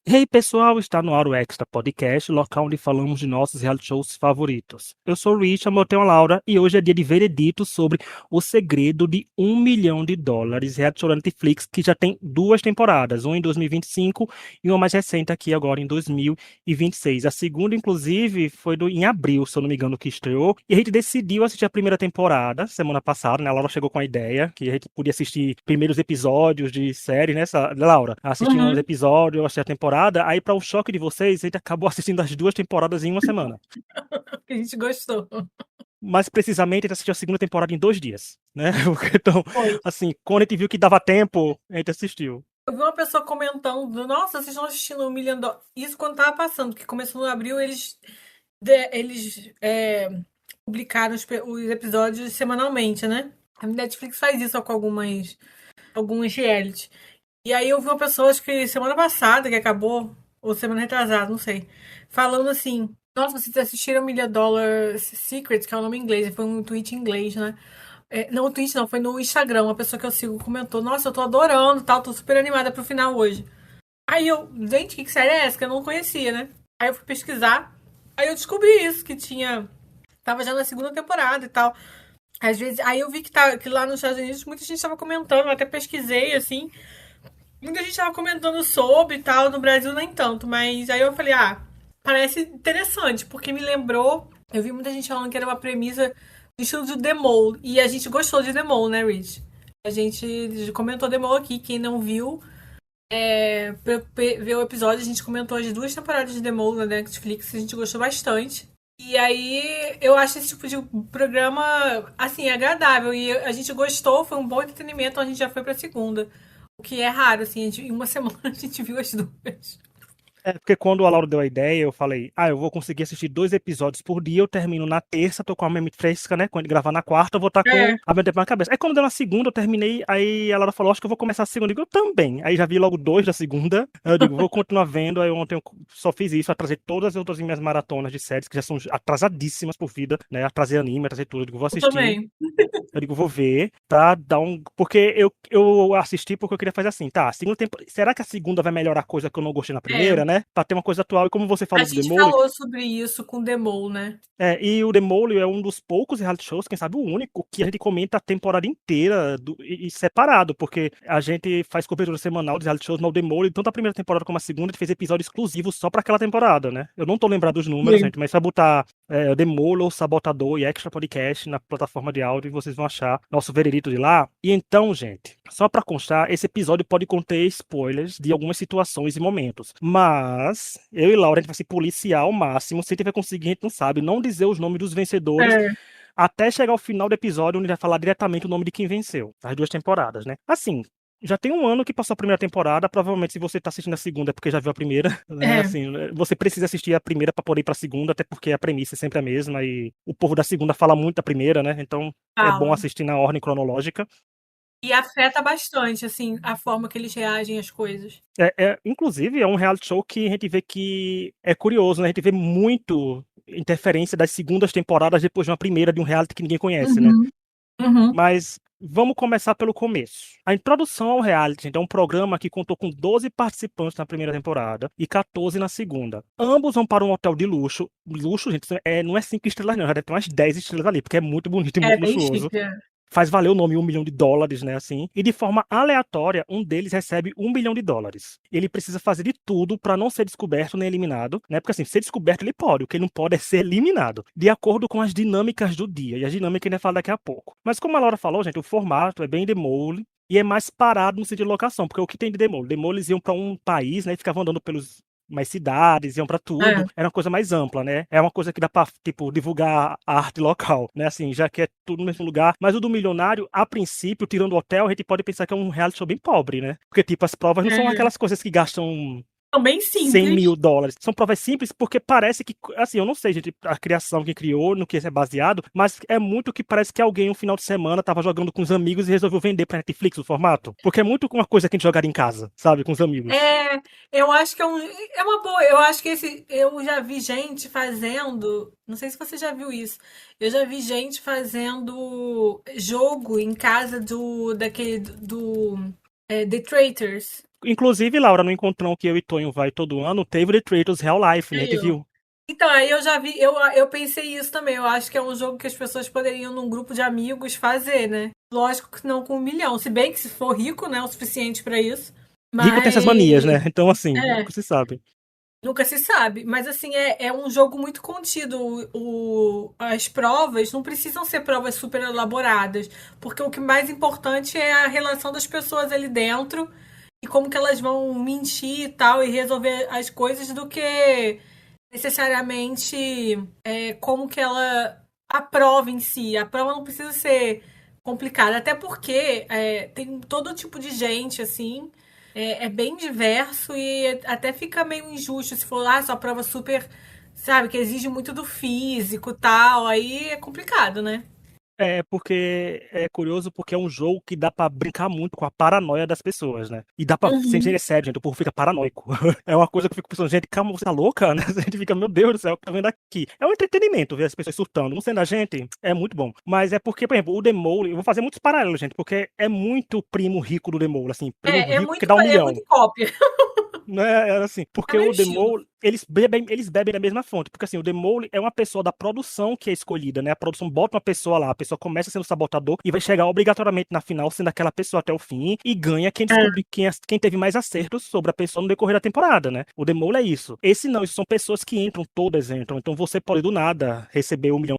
Hey pessoal, está no ar o Extra Podcast, local onde falamos de nossos reality shows favoritos. Eu sou o Rich, eu tenho a Laura e hoje é dia de veredito sobre O Segredo de US$ 1 milhão, reality show da Netflix que já tem duas temporadas, uma em 2025 e uma mais recente aqui agora em 2026. A segunda, inclusive, foi em abril, se eu não me engano, que estreou, e a gente decidiu assistir a primeira temporada semana passada, né? A Laura chegou com a ideia que a gente podia assistir primeiros episódios de série, né, Laura? Assistir uns Uhum. episódios, assistir a temporada. Aí, para o choque de vocês, a gente acabou assistindo as duas temporadas em uma semana. Que a gente gostou. Mais precisamente, a gente assistiu a segunda temporada em 2 dias, né? Então, Foi. assim, quando a gente viu que dava tempo, a gente assistiu. Eu vi uma pessoa comentando, nossa, vocês estão assistindo $1 milhão. Isso quando tava passando, que começou no abril, eles publicaram os episódios semanalmente, né? A Netflix faz isso com alguns reality. E aí eu vi uma pessoa, acho que semana passada, que acabou, ou semana retrasada, não sei, falando assim, nossa, vocês assistiram $1 Million Secrets, que é o nome em inglês, foi um tweet em inglês, né? Não, o tweet não, foi no Instagram. Uma pessoa que eu sigo comentou: Nossa, eu tô adorando, tal, tô super animada pro final hoje. Aí eu, gente, que série é essa? Que eu não conhecia, né? Aí eu fui pesquisar. Aí eu descobri isso, que tinha. Tava já na segunda temporada e tal. Às vezes, aí eu vi que lá nos Estados Unidos muita gente tava comentando, eu até pesquisei, assim. Muita gente tava comentando sobre e tal, no Brasil nem tanto, mas aí eu falei, parece interessante, porque me lembrou. Eu vi muita gente falando que era uma premissa do estilo de The Mole, e a gente gostou de The Mole, né, Rich? A gente comentou The Mole aqui, quem não viu, pra ver o episódio, a gente comentou as duas temporadas de The Mole na Netflix, a gente gostou bastante. E aí, eu acho esse tipo de programa, assim, agradável. E a gente gostou, foi um bom entretenimento, a gente já foi pra segunda. O que é raro, assim, em uma semana a gente viu as duas. É porque quando a Laura deu a ideia, eu falei, eu vou conseguir assistir 2 episódios por dia, eu termino na terça, tô com a mente fresca, né? Quando gravar na quarta, eu vou estar com É, a mente na cabeça. Aí quando deu na segunda, eu terminei, aí a Laura falou, acho que eu vou começar a segunda. Eu digo, eu também. Aí já vi logo dois da segunda, aí eu digo, vou continuar vendo, aí ontem eu só fiz isso, atrasei todas as outras minhas maratonas de séries, que já são atrasadíssimas por vida, né? Atrasei anime, atrasei tudo, eu digo, vou eu assistir. também. Eu digo, vou ver, tá? Dar um. Porque eu assisti porque eu queria fazer assim, tá? Segunda temporada. Será que a segunda vai melhorar coisa que eu não gostei na É, primeira, né? Pra ter uma coisa atual. E como você a falou do gente Demole, falou sobre isso com The Mole, né? e o Demolio é um dos poucos reality shows, quem sabe o único, que a gente comenta a temporada inteira e separado, porque a gente faz cobertura semanal de reality shows, mas o Demolio, tanto a primeira temporada como a segunda, a gente fez episódios exclusivos só pra aquela temporada, né? Eu não tô lembrado dos números, Sim. gente, mas só botar Demolio, Sabotador e Extra Podcast na plataforma de áudio e vocês vão achar nosso veredito de lá. E então, gente, só pra constar, esse episódio pode conter spoilers de algumas situações e momentos, mas eu e Laura, a gente vai se policiar ao máximo, se a gente vai conseguir, a gente não sabe, não dizer os nomes dos vencedores É, até chegar ao final do episódio, onde vai falar diretamente o nome de quem venceu, as duas temporadas, né? Assim, já tem um ano que passou a primeira temporada, provavelmente se você tá assistindo a segunda é porque já viu a primeira, né? é, Assim, você precisa assistir a primeira pra poder ir pra segunda, até porque a premissa é sempre a mesma e o povo da segunda fala muito da primeira, né? Então é bom fala. assistir na ordem cronológica. E afeta bastante, assim, a forma que eles reagem às coisas. Inclusive, é um reality show que a gente vê que é curioso, né? A gente vê muito interferência das segundas temporadas depois de uma primeira de um reality que ninguém conhece, né? Uhum, uhum. Mas vamos começar pelo começo. A introdução ao reality, então, é um programa que contou com 12 participantes na primeira temporada e 14 na segunda. Ambos vão para um hotel de luxo. Luxo, gente, não é 5 estrelas, não. Já deve ter umas 10 estrelas ali, porque é muito bonito e É muito bem luxuoso. chique. É. Faz valer o nome US$ 1 milhão, né, assim. E de forma aleatória, um deles recebe US$ 1 milhão. Ele precisa fazer de tudo para não ser descoberto nem eliminado, né? Porque assim, ser descoberto ele pode, o que ele não pode é ser eliminado, de acordo com as dinâmicas do dia. E a dinâmica a gente vai falar daqui a pouco. Mas como a Laura falou, gente, o formato é bem demole e é mais parado no sentido de locação, porque o que tem de demole? Demole eles iam para um país, né, e ficavam andando pelos mais cidades, iam pra tudo, É. era uma coisa mais ampla, né? É uma coisa que dá pra, tipo, divulgar a arte local, né? Assim, já que é tudo no mesmo lugar. Mas o do milionário, a princípio, tirando o hotel, a gente pode pensar que é um reality show bem pobre, né? Porque, tipo, as provas não são É. aquelas coisas que gastam São bem 100 simples. mil dólares. São provas simples porque parece que, assim, eu não sei, gente, a criação que criou, no que isso é baseado, mas é muito que parece que alguém, um final de semana, tava jogando com os amigos e resolveu vender pra Netflix o formato. Porque é muito uma coisa que a gente jogaria em casa, sabe? Com os amigos. É, eu acho que é uma boa. Eu acho que eu já vi gente fazendo. Não sei se você já viu isso. Eu já vi gente fazendo jogo em casa The Traitors. Inclusive, Laura, no encontrão que eu e Tonho vai todo ano, teve o The Traitors Real Life, né? Aí, Tu ó. viu? Então, aí eu já vi, eu pensei isso também. Eu acho que é um jogo que as pessoas poderiam, num grupo de amigos, fazer, né? Lógico que não com 1 milhão. Se bem que se for rico, né, o suficiente pra isso. Rico tem essas Mas, manias, né? Então, assim, é, nunca se sabe. nunca se sabe. Mas, assim, é um jogo muito contido. As provas não precisam ser provas super elaboradas. Porque o que mais importante é a relação das pessoas ali dentro e como que elas vão mentir e tal e resolver as coisas do que necessariamente como que ela aprova em si. A prova não precisa ser complicada, até porque tem todo tipo de gente, assim, é bem diverso e até fica meio injusto se for, sua prova super, sabe, que exige muito do físico e tal, aí é complicado, né? É, porque é curioso porque é um jogo que dá pra brincar muito com a paranoia das pessoas, né? E dá pra. Gente, Uhum. é sério, gente, o povo fica paranoico. É uma coisa que eu fico pensando, gente, calma, você tá louca, né? A gente fica, meu Deus do céu, o que tá vendo aqui? É um entretenimento ver as pessoas surtando. Não sendo a gente, é muito bom. Mas é porque, por exemplo, o Demole, eu vou fazer muitos paralelos, gente, porque é muito primo rico do Demole, assim, primo rico que dá um É muito milhão. cópia. Né, era assim, É porque meu o estilo. Demole, eles bebem da mesma fonte, porque assim, o Demole é uma pessoa da produção que é escolhida, né? A produção bota uma pessoa lá, a pessoa começa sendo sabotador e vai chegar obrigatoriamente na final sendo aquela pessoa até o fim e ganha quem descobre quem teve mais acertos sobre a pessoa no decorrer da temporada, né? O Demole é isso. Esse não, isso são pessoas que entram, todas entram. Então você pode do nada receber US$ 1 milhão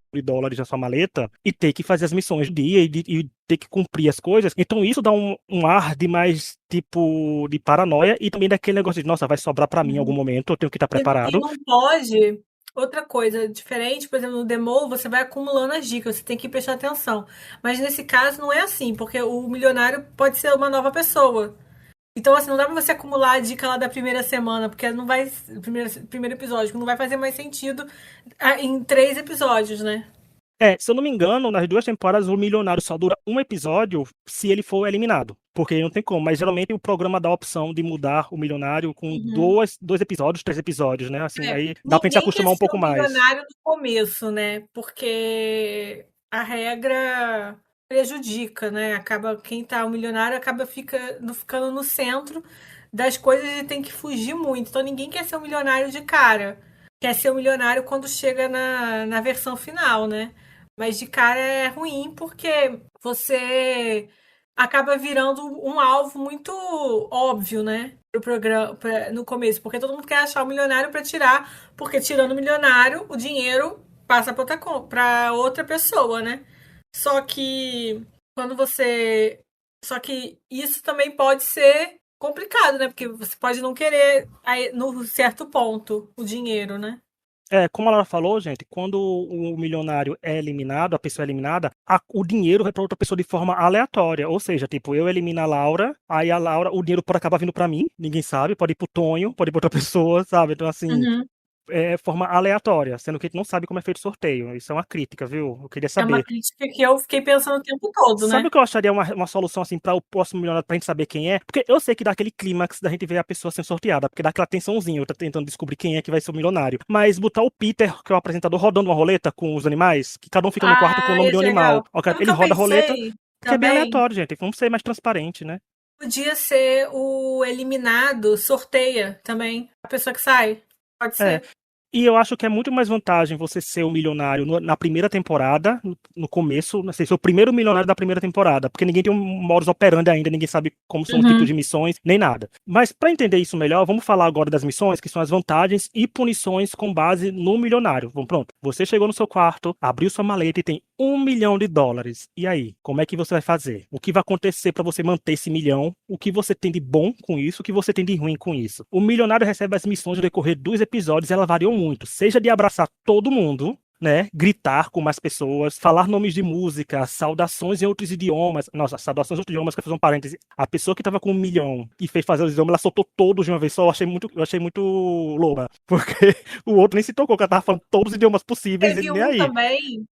na sua maleta e ter que fazer as missões do dia e ter que cumprir as coisas. Então isso dá um ar de mais tipo de paranoia e também daquele negócio de, nossa, vai sobrar pra mim em algum momento, eu tenho que estar E preparado. não pode. Outra coisa diferente, por exemplo, no demo, você vai acumulando as dicas, você tem que prestar atenção. Mas nesse caso não é assim, porque o milionário pode ser uma nova pessoa. Então, assim, não dá pra você acumular a dica lá da primeira semana, porque não vai. Primeiro episódio, não vai fazer mais sentido em 3 episódios, né? É, se eu não me engano, nas duas temporadas o milionário só dura um episódio se ele for eliminado. Porque não tem como, mas geralmente o programa dá a opção de mudar o milionário com Uhum. dois episódios, 3 episódios, né? Assim, É, aí dá pra gente se ninguém quer acostumar um ser pouco um mais. milionário no começo, né? Porque a regra prejudica, né? Acaba quem tá o milionário acaba ficando no centro das coisas e tem que fugir muito. Então ninguém quer ser um milionário de cara. Quer ser um milionário quando chega na versão final, né? Mas de cara é ruim porque você acaba virando um alvo muito óbvio, né? Pro programa, no começo, porque todo mundo quer achar o milionário para tirar, porque tirando o milionário, o dinheiro passa para pra outra pessoa, né? Só que quando você. Só que isso também pode ser complicado, né? Porque você pode não querer aí, no certo ponto o dinheiro, né? É, como a Laura falou, gente, quando o milionário é eliminado, a pessoa é eliminada, o dinheiro vai para outra pessoa de forma aleatória. Ou seja, tipo, eu elimino a Laura, aí a Laura, o dinheiro pode acabar vindo para mim, ninguém sabe, pode ir pro Tonho, pode ir pra outra pessoa, sabe? Então, assim, Uhum. é forma aleatória, sendo que a gente não sabe como é feito o sorteio. Isso é uma crítica, viu? Eu queria É uma saber. crítica que eu fiquei pensando o tempo todo, Sabe né? o que eu acharia uma solução assim para o próximo milionário pra gente saber quem é? Porque eu sei que dá aquele clímax da gente ver a pessoa sendo sorteada, porque dá aquela tensãozinha, eu tô tentando descobrir quem é que vai ser o milionário. Mas botar o Peter, que é o apresentador, rodando uma roleta com os animais, que cada um fica no quarto com o Ah, nome ia de um ser animal. legal. Ó, Sabe o que ele eu roda a roleta, pensei porque é bem também? aleatório, gente. Vamos ser mais transparente, né? Podia ser o eliminado, sorteia também. A pessoa que sai. Pode É, ser. e eu acho que é muito mais vantagem você ser o milionário na primeira temporada, no começo, não sei, ser o primeiro milionário da primeira temporada, porque ninguém tem um modus operandi ainda, ninguém sabe como são os tipos Uhum. de missões, nem nada. Mas para entender isso melhor, vamos falar agora das missões, que são as vantagens e punições com base no milionário. Bom, pronto, você chegou no seu quarto, abriu sua maleta e tem US$ 1 milhão. E aí, como é que você vai fazer? O que vai acontecer para você manter esse milhão? O que você tem de bom com isso? O que você tem de ruim com isso? O milionário recebe as missões no decorrer dos episódios e elas variam muito, seja de abraçar todo mundo, né? Gritar com mais pessoas, falar nomes de música, saudações em outros idiomas. Nossa, saudações em outros idiomas, que eu fiz um parêntese. A pessoa que tava com 1 milhão e fez fazer os idiomas, ela soltou todos de uma vez só. Eu achei muito louca. Porque o outro nem se tocou, que ela tava falando todos os idiomas possíveis, ele Teve nem um aí. também.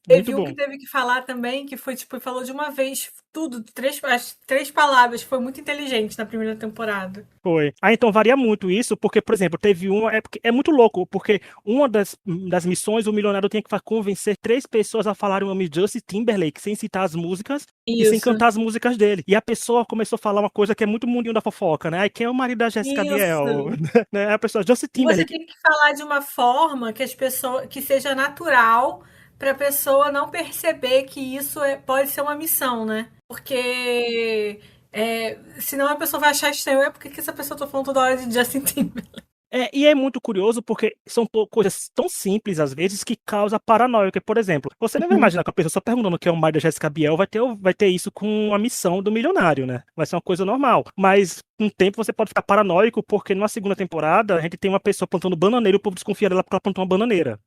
Muito Teve um que bom. teve que falar também, que foi tipo, falou de uma vez tudo, as 3 palavras. Foi muito inteligente na primeira temporada. Foi. Ah, então varia muito isso, porque, por exemplo, teve uma. É muito louco, porque uma das missões, o milionário tinha que convencer 3 pessoas a falarem o nome de Justin Timberlake sem citar as músicas e sem Isso, cantar as músicas dele. E a pessoa começou a falar uma coisa que é muito mundinho da fofoca, né? Ai, quem é o marido da Jessica Biel? isso. Né? A pessoa, Justin E você Timberlake. tem que falar de uma forma que as pessoas, que seja natural para a pessoa não perceber que isso pode ser uma missão, né? Porque senão a pessoa vai achar estranho. Por que essa pessoa tá falando toda hora de Justin Timberlake? E é muito curioso porque são coisas tão simples, às vezes, que causa paranoia. Que, por exemplo, você não vai Uhum. imaginar que a pessoa só perguntando que é o marido da Jessica Biel vai ter isso com a missão do milionário, né? Vai ser uma coisa normal. Mas, com o tempo, você pode ficar paranoico porque numa segunda temporada a gente tem uma pessoa plantando bananeira e o povo desconfia dela porque ela plantou uma bananeira.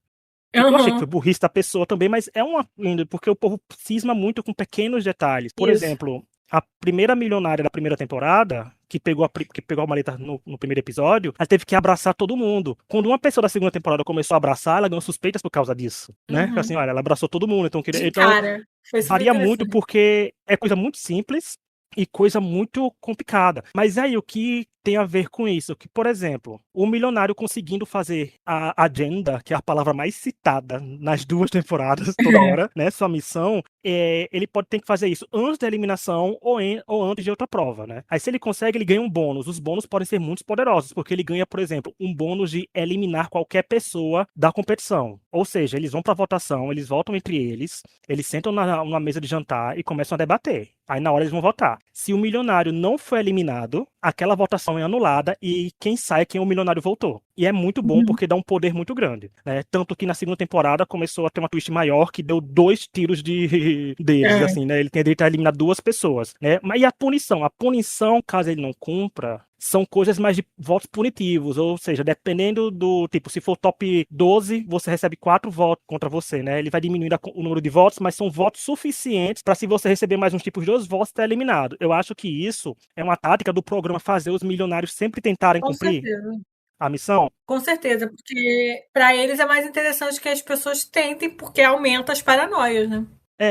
O que eu achei que foi Uhum. burrice da pessoa também, mas é uma linda, porque o povo cisma muito com pequenos detalhes. Por Isso. exemplo, a primeira milionária da primeira temporada, que pegou a maleta no primeiro episódio, ela teve que abraçar todo mundo. Quando uma pessoa da segunda temporada começou a abraçar, ela ganhou suspeitas por causa disso, né? Assim, Uhum. olha, ela abraçou todo mundo, então, De então cara. Foi super varia muito interessante. porque é coisa muito simples e coisa muito complicada. Mas aí o que tem a ver com isso? Que, por exemplo, o milionário conseguindo fazer a agenda, que é a palavra mais citada nas 2 temporadas, toda hora, né? Sua missão, ele pode ter que fazer isso antes da eliminação ou antes de outra prova, né? Aí se ele consegue, ele ganha um bônus. Os bônus podem ser muito poderosos, porque ele ganha, por exemplo, um bônus de eliminar qualquer pessoa da competição. Ou seja, eles vão para votação, eles votam entre eles sentam numa mesa de jantar e começam a debater. Aí na hora eles vão votar. Se o milionário não foi eliminado, aquela votação é anulada e quem sai é quem o milionário voltou. E é muito bom Uhum. porque dá um poder muito grande, né? Tanto que na segunda temporada começou a ter uma twist maior que deu 2 tiros deles, É, assim, né? Ele tem direito a eliminar 2 pessoas, né? Mas e a punição? A punição, caso ele não cumpra, são coisas mais de votos punitivos, ou seja, dependendo do tipo, se for top 12, você recebe 4 votos contra você, né? Ele vai diminuindo o número de votos, mas são votos suficientes para se você receber mais uns tipos de 2 votos, estar eliminado. Eu acho que isso é uma tática do programa fazer os milionários sempre tentarem com cumprir certeza. a missão. Com certeza, porque para eles é mais interessante que as pessoas tentem, porque aumenta as paranoias, né?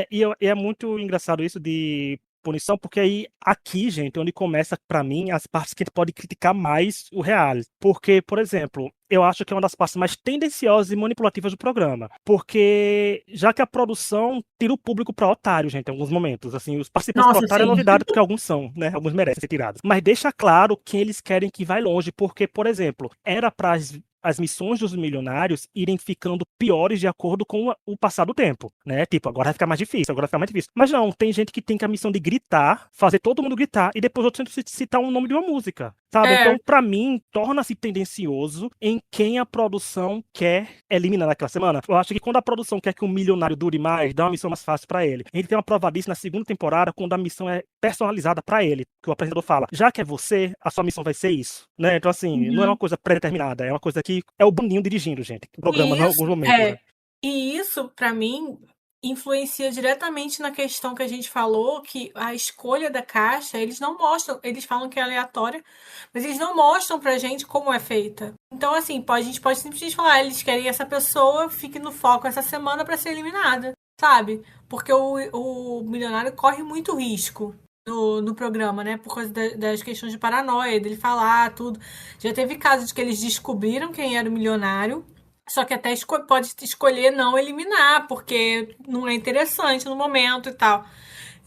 E é muito engraçado isso de punição, porque aí, aqui, gente, é onde começa, pra mim, as partes que a gente pode criticar mais o reality. Porque, por exemplo, eu acho que é uma das partes mais tendenciosas e manipulativas do programa. Porque, já que a produção tira o público pra otário, gente, em alguns momentos. Assim, os participantes pra Nossa, otário é sim. novidade, porque alguns são, né? Alguns merecem ser tirados. Mas deixa claro quem eles querem que vai longe, porque, por exemplo, era pra as missões dos milionários irem ficando piores de acordo com o passar do tempo, né? Tipo, agora vai ficar mais difícil, agora vai ficar mais difícil. Mas não, tem gente que tem que a missão de gritar, fazer todo mundo gritar, e depois outros citar um nome de uma música, sabe? É, Então, pra mim, torna-se tendencioso em quem a produção quer eliminar naquela semana. Eu acho que quando a produção quer que um milionário dure mais, dá uma missão mais fácil pra ele. A gente tem uma prova disso na segunda temporada, quando a missão é personalizada pra ele, que o apresentador fala, já que é você, a sua missão vai ser isso, né? Então, assim, não é uma uhum. coisa pré-determinada, é uma coisa que é o Boninho dirigindo, gente, que programa em E isso, alguns momentos, né? e isso para mim influencia diretamente na questão que a gente falou, que a escolha da caixa, eles não mostram, eles falam que é aleatória, mas eles não mostram pra gente como é feita. Então, assim, a gente pode simplesmente falar, eles querem que essa pessoa fique no foco essa semana pra ser eliminada, sabe? Porque o milionário corre muito risco no programa, né? Por causa das questões de paranoia, dele falar tudo. Já teve casos de que eles descobriram quem era o milionário, só que até pode escolher não eliminar, porque não é interessante no momento e tal.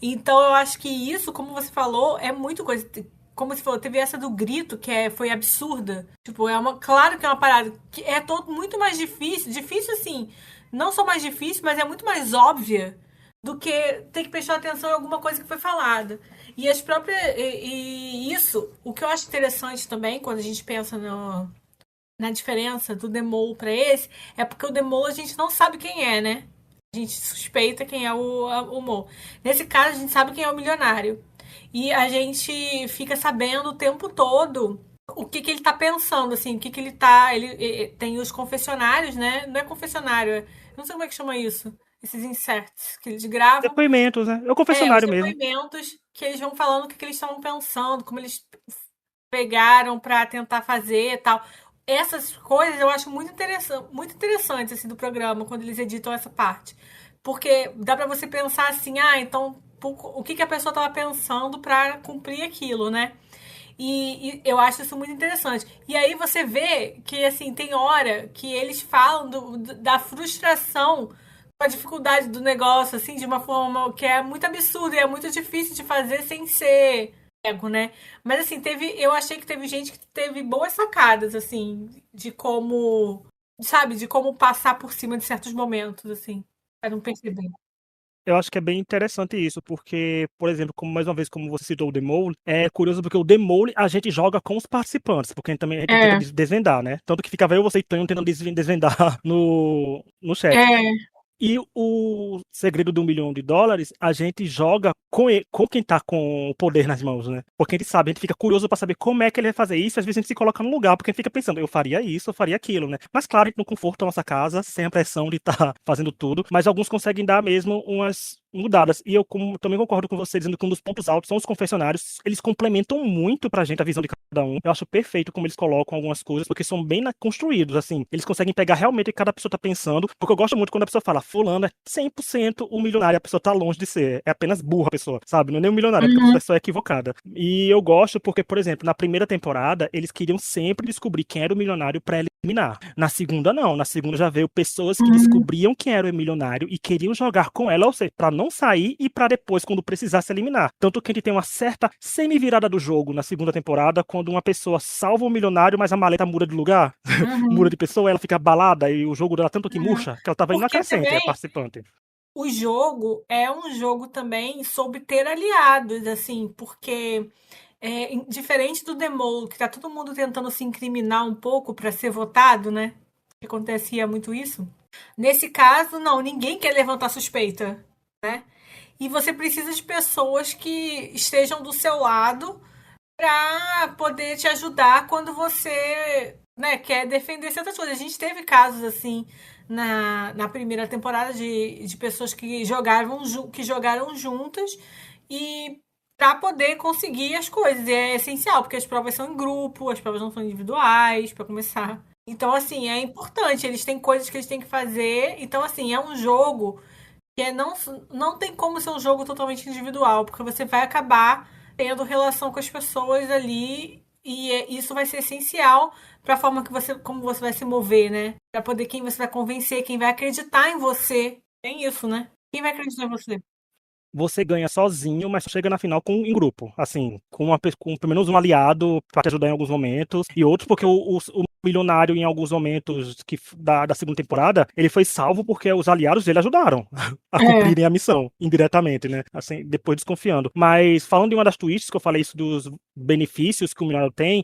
Então eu acho que isso, como você falou, é muito coisa. Como você falou, teve essa do grito, foi absurda. Tipo, claro que é uma parada que é todo muito mais difícil. Difícil, assim, não só mais difícil, mas é muito mais óbvia do que ter que prestar atenção em alguma coisa que foi falada. E as próprias. E isso, o que eu acho interessante também, quando a gente pensa na diferença do Demol para esse, é porque o Demol a gente não sabe quem é, né? A gente suspeita quem é o Mo. Nesse caso, a gente sabe quem é o milionário. E a gente fica sabendo o tempo todo o que ele tá pensando, assim, o que ele tá. Ele tem os confessionários, né? Não é confessionário, não sei como é que chama isso. Esses inserts que eles gravam. Depoimentos, né? É o Os confessionário mesmo. depoimentos que eles vão falando o que eles estavam pensando, como eles pegaram para tentar fazer e tal. Essas coisas eu acho muito interessantes assim, do programa, quando eles editam essa parte. Porque dá pra você pensar assim, ah, então o que que a pessoa tava pensando pra cumprir aquilo, né? E eu acho isso muito interessante. E aí você vê que, assim, tem hora que eles falam da frustração com a dificuldade do negócio, assim, de uma forma que é muito absurda e é muito difícil de fazer sem ser ego, né? Mas, assim, eu achei que teve gente que teve boas sacadas, assim, de como, sabe, de como passar por cima de certos momentos, assim, pra não perceber. Eu acho que é bem interessante isso, porque, por exemplo, como mais uma vez, como você citou o Demole, é curioso porque o Demole a gente joga com os participantes, porque também a gente tenta É, desvendar, né? Tanto que ficava eu, você e Tonho tentando desvendar no chat. é. E o segredo do US$ 1 milhão, a gente joga com quem tá com o poder nas mãos, né? Porque a gente sabe, a gente fica curioso pra saber como é que ele vai fazer isso, às vezes a gente se coloca no lugar, porque a gente fica pensando, eu faria isso, eu faria aquilo, né? Mas claro, a gente no conforto da nossa casa, sem a pressão de estar fazendo tudo, mas alguns conseguem dar mesmo umas mudadas. E eu também concordo com você, dizendo que um dos pontos altos são os confessionários, eles complementam muito pra gente a visão de cada um. Eu acho perfeito como eles colocam algumas coisas, porque são bem construídos, assim. Eles conseguem pegar realmente o que cada pessoa tá pensando, porque eu gosto muito quando a pessoa fala, fulano é 100% o milionário, a pessoa tá longe de ser, é apenas burra a pessoa, sabe? Não é nem um milionário, é porque a Uhum. pessoa só é equivocada. E eu gosto porque, por exemplo, na primeira temporada, eles queriam sempre descobrir quem era o milionário pra eliminar. Na segunda, não. Na segunda já veio pessoas que Uhum. descobriam quem era o milionário e queriam jogar com ela, ou seja, pra não sair e pra depois, quando precisasse, eliminar. Tanto que a gente tem uma certa semi-virada do jogo na segunda temporada, quando uma pessoa salva o milionário, mas a maleta muda de lugar, muda Uhum. de pessoa, ela fica abalada e o jogo dela tanto que Uhum. murcha, que ela tava indo na Porque crescente, a também participante. o jogo é um jogo também sobre ter aliados, assim, porque diferente do Demol, que tá todo mundo tentando se incriminar um pouco para ser votado, né? Que acontecia muito isso. Nesse caso, não, ninguém quer levantar suspeita, né? E você precisa de pessoas que estejam do seu lado para poder te ajudar quando você, né, quer defender certas coisas. A gente teve casos assim na primeira temporada de pessoas que jogaram juntas e para poder conseguir as coisas. E é essencial, porque as provas são em grupo, as provas não são individuais, para começar. Então, assim, é importante. Eles têm coisas que eles têm que fazer. Então, assim, é um jogo que não tem como ser um jogo totalmente individual, porque você vai acabar tendo relação com as pessoas ali e isso vai ser essencial para a forma que como você vai se mover, né? Para poder quem você vai convencer, quem vai acreditar em você. Tem isso, né? Quem vai acreditar em você? Você ganha sozinho, mas chega na final em grupo. Assim, com pelo menos um aliado pra te ajudar em alguns momentos. E outros, porque o milionário, em alguns momentos da segunda temporada, ele foi salvo porque os aliados dele ajudaram a É. cumprirem a missão, indiretamente, né? Assim, depois desconfiando. Mas falando de uma das twists que eu falei isso dos benefícios que o milionário tem,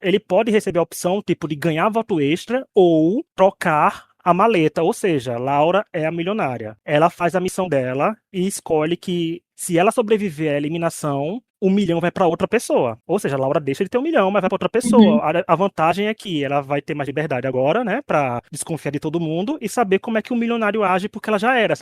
ele pode receber a opção, tipo, de ganhar voto extra ou trocar a maleta, ou seja, Laura é a milionária. Ela faz a missão dela e escolhe que se ela sobreviver à eliminação, 1 milhão vai para outra pessoa. Ou seja, a Laura deixa de ter 1 milhão, mas vai para outra pessoa. Uhum. A vantagem é que ela vai ter mais liberdade agora, né, para desconfiar de todo mundo e saber como é que o milionário age, porque ela já era.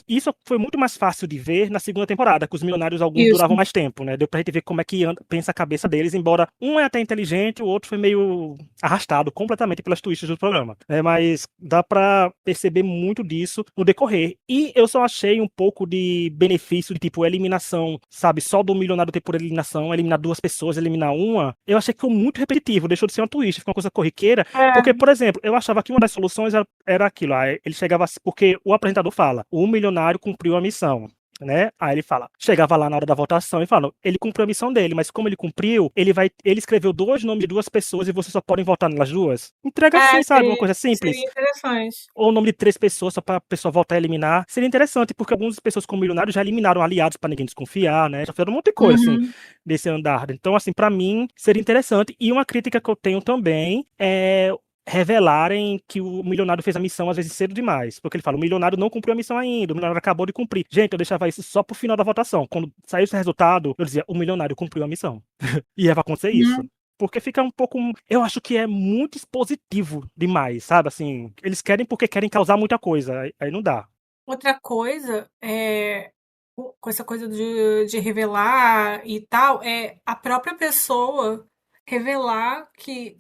Isso foi muito mais fácil de ver na segunda temporada, que os milionários alguns Isso. duravam mais tempo, né? Deu pra gente ver como é que pensa a cabeça deles, embora um é até inteligente, o outro foi meio arrastado completamente pelas twists do programa. Mas dá pra perceber muito disso no decorrer. E eu só achei um pouco de benefício de tipo eliminação, sabe? Só do milionário ter por eliminação, eliminar duas pessoas, eliminar uma. Eu achei que foi muito repetitivo, deixou de ser uma twist, ficou uma coisa corriqueira. Porque, É. por exemplo, eu achava que uma das soluções era aquilo. Aí ele chegava porque o apresentador fala: o milionário cumpriu a missão. Né? Aí ele fala, chegava lá na hora da votação e fala, ele cumpriu a missão dele, mas como ele cumpriu, ele escreveu dois nomes de duas pessoas e vocês só podem votar nelas duas. Entrega assim, sabe? Uma coisa simples. Seria interessante. Ou o nome de três pessoas só pra pessoa votar e eliminar. Seria interessante, porque algumas pessoas como milionários já eliminaram aliados pra ninguém desconfiar, né? Já fizeram um monte de coisa, assim, Uhum. desse andar. Então, assim, pra mim, seria interessante. E uma crítica que eu tenho também é revelarem que o milionário fez a missão às vezes cedo demais. Porque ele fala, o milionário não cumpriu a missão ainda, o milionário acabou de cumprir. Gente, eu deixava isso só pro final da votação. Quando saiu esse resultado, eu dizia, o milionário cumpriu a missão. E vai acontecer isso. Uhum. Porque fica um pouco. Eu acho que é muito expositivo demais, sabe? Assim, eles querem porque querem causar muita coisa. Aí não dá. Outra coisa com essa coisa de revelar e tal, é a própria pessoa revelar que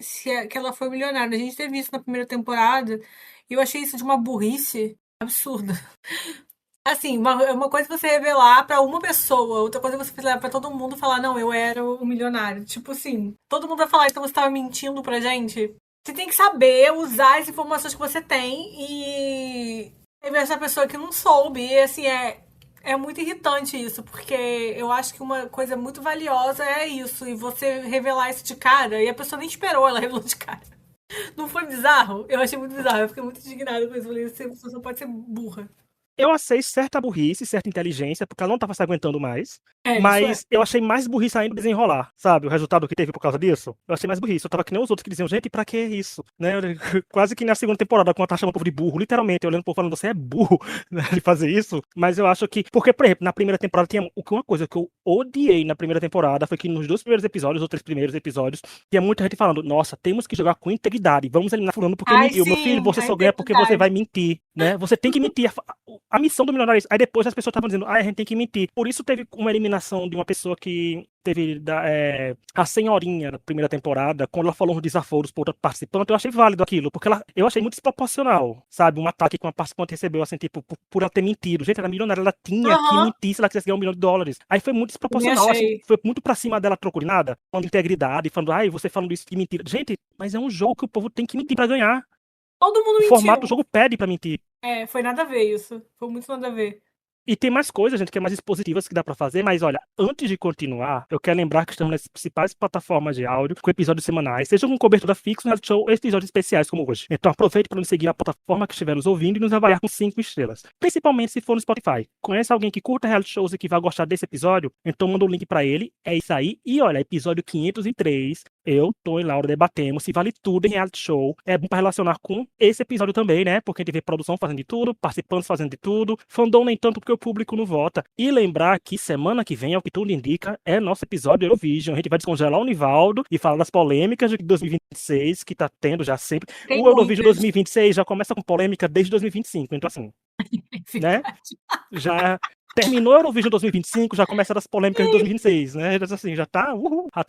ela foi milionária. A gente teve isso na primeira temporada e eu achei isso de uma burrice absurda. Assim, uma coisa é você revelar pra uma pessoa, outra coisa é você revelar pra todo mundo e falar, não, eu era o milionário. Tipo assim, todo mundo vai falar, então você tava mentindo pra gente. Você tem que saber usar as informações que você tem e ver essa pessoa que não soube. E assim, é muito irritante isso, porque eu acho que uma coisa muito valiosa é isso, e você revelar isso de cara, e a pessoa nem esperou, ela revelou de cara. Não foi bizarro? Eu achei muito bizarro, eu fiquei muito indignada com isso. Eu falei, essa pessoa só pode ser burra. Eu achei certa burrice, certa inteligência, porque ela não tava se aguentando mais. É, isso é. Mas eu achei mais burrice ainda desenrolar, sabe? O resultado que teve por causa disso. Eu achei mais burrice. Eu tava que nem os outros que diziam, gente, pra que isso? Né? Quase que na segunda temporada, quando ela tá chamando o povo de burro, literalmente, olhando o povo falando, você é burro, né, de fazer isso. Mas eu acho que. Porque, por exemplo, na primeira temporada tinha uma coisa que eu odiei na primeira temporada foi que nos 2 primeiros episódios, ou 3 primeiros episódios, tinha muita gente falando, nossa, temos que jogar com integridade, vamos eliminar fulano porque ele Ai, mentiu. Meu filho, sim, você a só ganha porque você vai integridade. mentir, né? Você tem que mentir. A missão do milionário é isso. Aí depois as pessoas estavam dizendo, a gente tem que mentir. Por isso teve uma eliminação de uma pessoa que teve a senhorinha na primeira temporada, quando ela falou uns desaforos para outra participante, eu achei válido aquilo, porque eu achei muito desproporcional, sabe? Um ataque que uma participante recebeu, assim, tipo, por ela ter mentido. Gente, ela era milionária, ela tinha que Aham, mentir se ela quisesse ganhar US$ 1 milhão. Aí foi muito também desproporcional, assim, achei. foi muito pra cima dela, trocou de nada, falando de integridade, falando, ai, você falando isso de mentira. Gente, mas é um jogo que o povo tem que mentir pra ganhar. Todo mundo O formato do mentiu. jogo pede pra mentir. É, foi nada a ver isso. Foi muito nada a ver. E tem mais coisas, gente, que é mais expositivas que dá pra fazer, mas olha, antes de continuar, eu quero lembrar que estamos nas principais plataformas de áudio, com episódios semanais, seja com cobertura fixa, no show, episódios especiais como hoje. Então aproveite para nos seguir na plataforma que estiver nos ouvindo e nos avaliar com 5 estrelas, principalmente se for no Spotify. Conhece alguém que curta reality shows e que vai gostar desse episódio? Então manda o link pra ele, é isso aí. E olha, episódio 503, eu, Tom e Laura debatemos se vale tudo em reality show. É bom pra relacionar com esse episódio também, né? Porque a gente vê produção fazendo de tudo, participantes fazendo de tudo, fandom nem tanto porque o público não vota. E lembrar que semana que vem, é o que tudo indica, é nosso episódio Eurovision. A gente vai descongelar o Nivaldo e falar das polêmicas de 2026 que tá tendo já sempre. Tem O Eurovision muitas. 2026 já começa com polêmica desde 2025. Então, assim, né? Já terminou o Eurovision 2025, já começa as polêmicas de 2026, né? Assim, já tá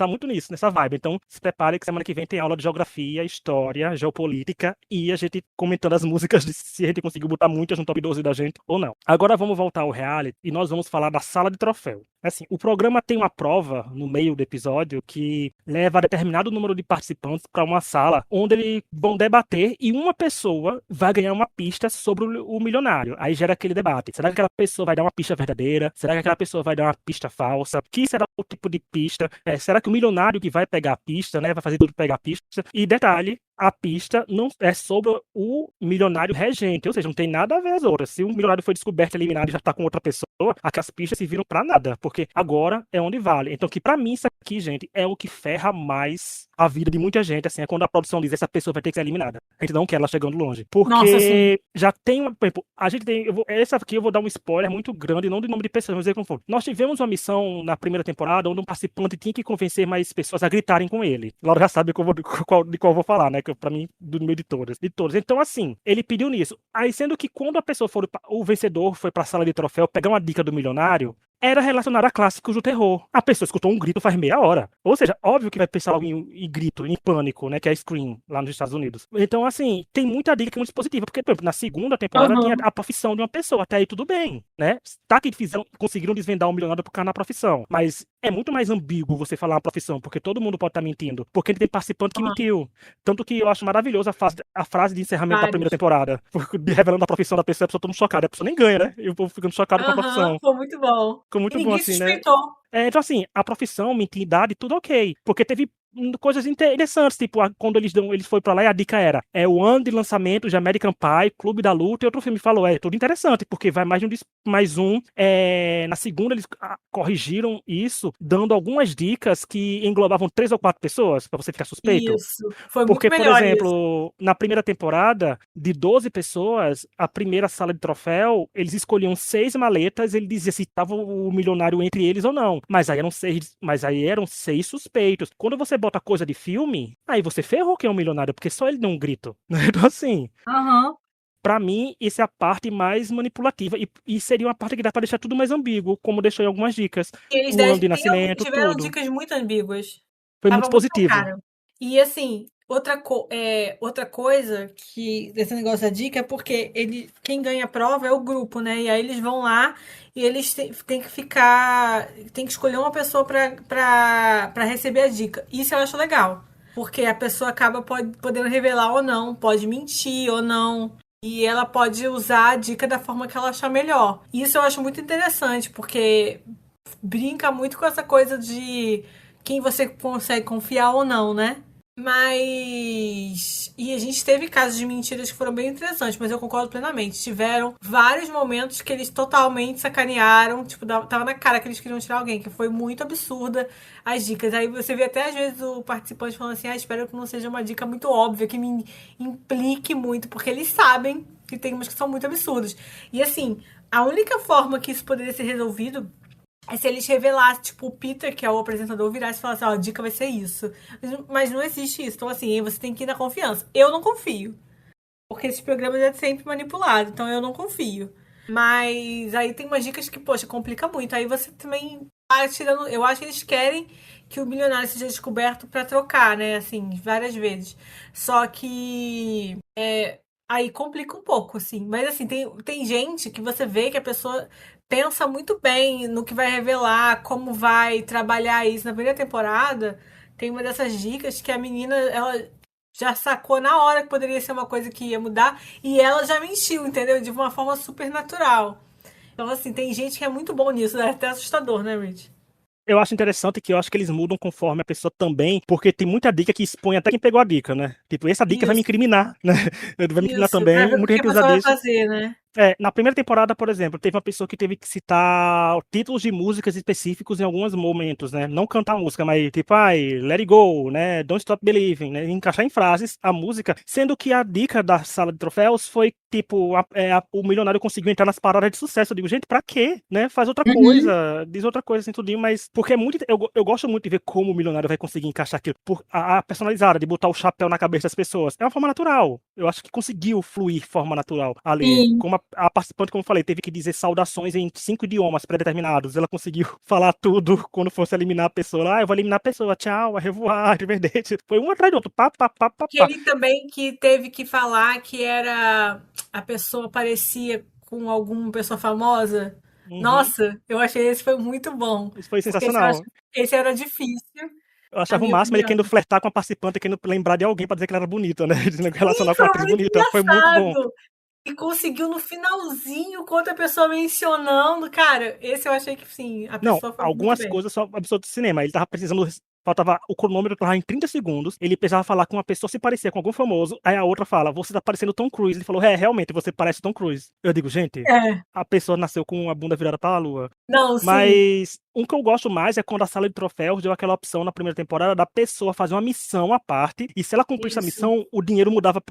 muito nisso, nessa vibe. Então, se prepare que semana que vem tem aula de geografia, história, geopolítica e a gente comentando as músicas de se a gente conseguiu botar muitas no top 12 da gente ou não. Agora vamos voltar ao reality e nós vamos falar da sala de troféu. Assim, o programa tem uma prova no meio do episódio que leva determinado número de participantes para uma sala onde eles vão debater e uma pessoa vai ganhar uma pista sobre o milionário. Aí gera aquele debate. Será que aquela pessoa vai dar uma pista verdadeira? Será que aquela pessoa vai dar uma pista falsa? Que será o tipo de pista? Será que o milionário que vai pegar a pista, né, vai fazer tudo pegar a pista? E detalhe, a pista não é sobre o milionário regente, ou seja, não tem nada a ver as outras. Se o milionário foi descoberto, eliminado e já tá com outra pessoa, aquelas pistas se viram pra nada, porque agora é onde vale. Então, que pra mim isso aqui, gente, é o que ferra mais a vida de muita gente, assim, é quando a produção diz essa pessoa vai ter que ser eliminada. A gente não quer ela chegando longe. Nossa, sim. Porque já tem uma, por exemplo, a gente tem, essa aqui eu vou dar um spoiler muito grande, não de nome de pessoas, mas dizer como for. Nós tivemos uma missão na primeira temporada onde um participante tinha que convencer mais pessoas a gritarem com ele. Laura já sabe de qual eu vou falar, né? Que pra mim, do meio de todas. De todas. Então, assim, ele pediu nisso. Aí, sendo que quando a pessoa for, o vencedor foi pra sala de troféu pegar uma dica do milionário, era relacionado a clássicos do terror. A pessoa escutou um grito faz meia hora. Ou seja, óbvio que vai pensar logo em grito, em pânico, né? Que é Scream, lá nos Estados Unidos. Então, assim, tem muita dica que é muito positiva. Porque, por exemplo, na segunda temporada tinha Aham. a profissão de uma pessoa. Até aí tudo bem, né? Tá que conseguiram desvendar um milionário por causa da profissão. Mas é muito mais ambíguo você falar uma profissão, porque todo mundo pode estar mentindo. Porque tem participante que Aham. mentiu. Tanto que eu acho maravilhoso a frase de encerramento da primeira Vários. temporada. Revelando a profissão da pessoa, a pessoa todo chocada. A pessoa nem ganha, né? E o povo ficando chocado com a Aham, profissão. foi muito bom. Ficou E muito bom ninguém assim, né? suspeitou. Então, assim, a profissão, mentir, idade, tudo ok. Porque teve coisas interessantes, tipo, quando eles foram pra lá e a dica era o ano de lançamento de American Pie, Clube da Luta e outro filme. Falou, tudo interessante, porque vai mais um. Na segunda, eles corrigiram isso, dando algumas dicas que englobavam 3 ou 4 pessoas, pra você ficar suspeito. Isso. Foi muito Porque, por melhor isso. exemplo, na primeira temporada, de 12 pessoas, a primeira sala de troféu, eles escolhiam 6 maletas, ele dizia se estava o milionário entre eles ou não. Mas aí eram 6 suspeitos. Quando você bota coisa de filme, aí você ferrou quem é um milionário, porque só ele deu um grito. Então, assim, Aham. pra mim, isso é a parte mais manipulativa. E seria uma parte que dá pra deixar tudo mais ambíguo, como deixou em algumas dicas. E eles O ano de tiveram nascimento, tiveram tudo. dicas muito ambíguas. Foi muito Tava muito na positivo. cara. E assim, Outra coisa que desse negócio da dica é porque quem ganha a prova é o grupo, né? E aí eles vão lá e eles têm que ficar, tem que escolher uma pessoa para receber a dica. Isso eu acho legal, porque a pessoa acaba podendo revelar ou não, pode mentir ou não. E ela pode usar a dica da forma que ela achar melhor. Isso eu acho muito interessante, porque brinca muito com essa coisa de quem você consegue confiar ou não, né? Mas. E a gente teve casos de mentiras que foram bem interessantes, mas eu concordo plenamente. Tiveram vários momentos que eles totalmente sacanearam. Tipo, tava na cara que eles queriam tirar alguém, que foi muito absurda as dicas. Aí você vê até às vezes o participante falando assim: espero que não seja uma dica muito óbvia, que me implique muito, porque eles sabem que tem umas que são muito absurdas. E assim, a única forma que isso poderia ser resolvido é se eles revelassem, tipo, o Peter, que é o apresentador, virasse e falasse, ó, a dica vai ser isso. Mas não existe isso. Então, assim, você tem que ir na confiança. Eu não confio. Porque esses programas é sempre manipulado, então eu não confio. Mas aí tem umas dicas que, poxa, complica muito. Aí você também vai tirando. Eu acho que eles querem que o milionário seja descoberto pra trocar, né? Assim, várias vezes. Só que. Aí complica um pouco, assim. Mas assim, tem gente que você vê que a pessoa pensa muito bem no que vai revelar, como vai trabalhar isso. Na primeira temporada, tem uma dessas dicas que a menina, ela já sacou na hora que poderia ser uma coisa que ia mudar e ela já mentiu, entendeu? De uma forma super natural. Então, assim, tem gente que é muito bom nisso, é até assustador, né, Rich? Eu acho interessante que eu acho que eles mudam conforme a pessoa também, porque tem muita dica que expõe até quem pegou a dica, né? Tipo, essa dica vai me Isso, incriminar, né? Vai me incriminar isso, pra também. ver o Muita que a gente usa pessoa vai disso. fazer, né? Na primeira temporada, por exemplo, teve uma pessoa que teve que citar títulos de músicas específicos em alguns momentos, né? Não cantar a música, mas tipo, Let It Go, né? Don't Stop Believing, né? Encaixar em frases a música, sendo que a dica da sala de troféus foi tipo, o milionário conseguiu entrar nas paradas de sucesso. Eu digo, gente, pra quê? Né? Faz outra Uhum. coisa, diz outra coisa assim, tudinho, mas porque é muito. Eu gosto muito de ver como o milionário vai conseguir encaixar aquilo. A personalizada, de botar o chapéu na cabeça das pessoas. É uma forma natural. Eu acho que conseguiu fluir de forma natural ali. Sim. Como a participante, como eu falei, teve que dizer saudações em 5 idiomas pré-determinados. Ela conseguiu falar tudo quando fosse eliminar a pessoa. Eu vou eliminar a pessoa, tchau, a revoar, de verdade. Foi um atrás do outro, pá, pá, pá, pá, Que pá. ele também que teve que falar que era a pessoa parecia com alguma pessoa famosa. Uhum. Nossa, eu achei esse foi muito bom. Isso foi Porque esse, eu acho, sensacional. esse era difícil, Eu na achava o minha máximo ele opinião. querendo flertar com a participante, querendo lembrar de alguém pra dizer que ela era bonita, né? Dizendo que Sim, relacionar com foi uma atriz muito bonita. Foi muito bom. engraçado. E conseguiu no finalzinho, com outra pessoa mencionando. Cara, esse eu achei que sim, a Não, pessoa foi muito algumas bem. coisas só absurdo de cinema. Ele tava precisando. Faltava, o cronômetro tava em 30 segundos. Ele precisava falar com uma pessoa se parecia com algum famoso. Aí a outra fala: Você tá parecendo Tom Cruise. Ele falou: realmente, você parece Tom Cruise. Eu digo, gente, É, a pessoa nasceu com a bunda virada para a lua. não, sim. Mas um que eu gosto mais é quando a sala de troféus deu aquela opção na primeira temporada da pessoa fazer uma missão à parte. E se ela cumprisse a Isso. missão, o dinheiro mudava.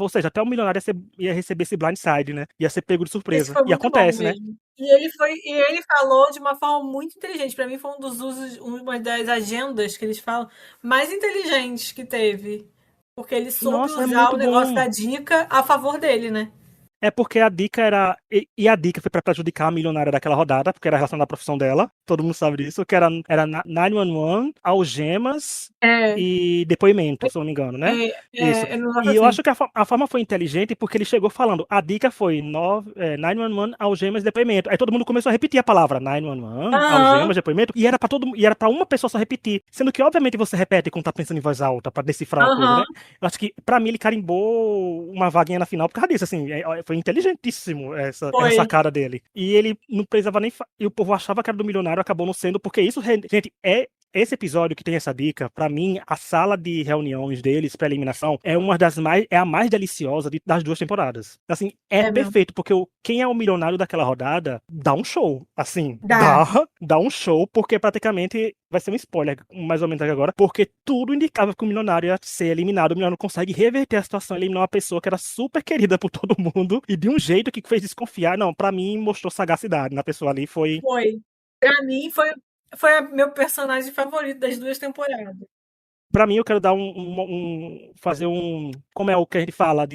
Ou seja, até o milionário ia receber esse blindside, né? Ia ser pego de Esse surpresa. foi E muito bom acontece, né? mesmo. E ele falou de uma forma muito inteligente. Para mim foi um dos usos, uma das agendas que eles falam mais inteligentes que teve, porque ele soube Nossa, é usar muito o negócio bom. da dica a favor dele, né? É porque a dica era. E a dica foi pra prejudicar a milionária daquela rodada, porque era relacionada à profissão dela. Todo mundo sabe disso. Que era 911, algemas É, e depoimento, se eu não me engano, né? Isso. é um negócio E eu assim. acho que a forma foi inteligente porque ele chegou falando. A dica foi 911, algemas e depoimento. Aí todo mundo começou a repetir a palavra 911, Aham, algemas, depoimento. E era pra uma pessoa só repetir. Sendo que, obviamente, você repete quando tá pensando em voz alta pra decifrar uma coisa, aham, né? Eu acho que, pra mim, ele carimbou uma vaguinha na final por causa disso, assim. Foi inteligentíssimo essa foi. sacada dele. E ele não precisava nem. E o povo achava que era do milionário, acabou não sendo, porque isso, gente, esse episódio que tem essa dica, pra mim, a sala de reuniões deles pra eliminação é uma das mais, é a mais deliciosa das duas temporadas. Assim, é É mesmo. perfeito, porque quem é o milionário daquela rodada dá um show. Assim, Dá. dá um show, porque praticamente vai ser um spoiler, mais ou menos aqui agora, porque tudo indicava que o milionário ia ser eliminado. O milionário consegue reverter a situação, eliminar uma pessoa que era super querida por todo mundo e de um jeito que fez desconfiar. Não, pra mim mostrou sagacidade na pessoa ali, foi. Foi. Pra mim foi meu personagem favorito das duas temporadas. Pra mim, eu quero dar fazer como é o que a gente fala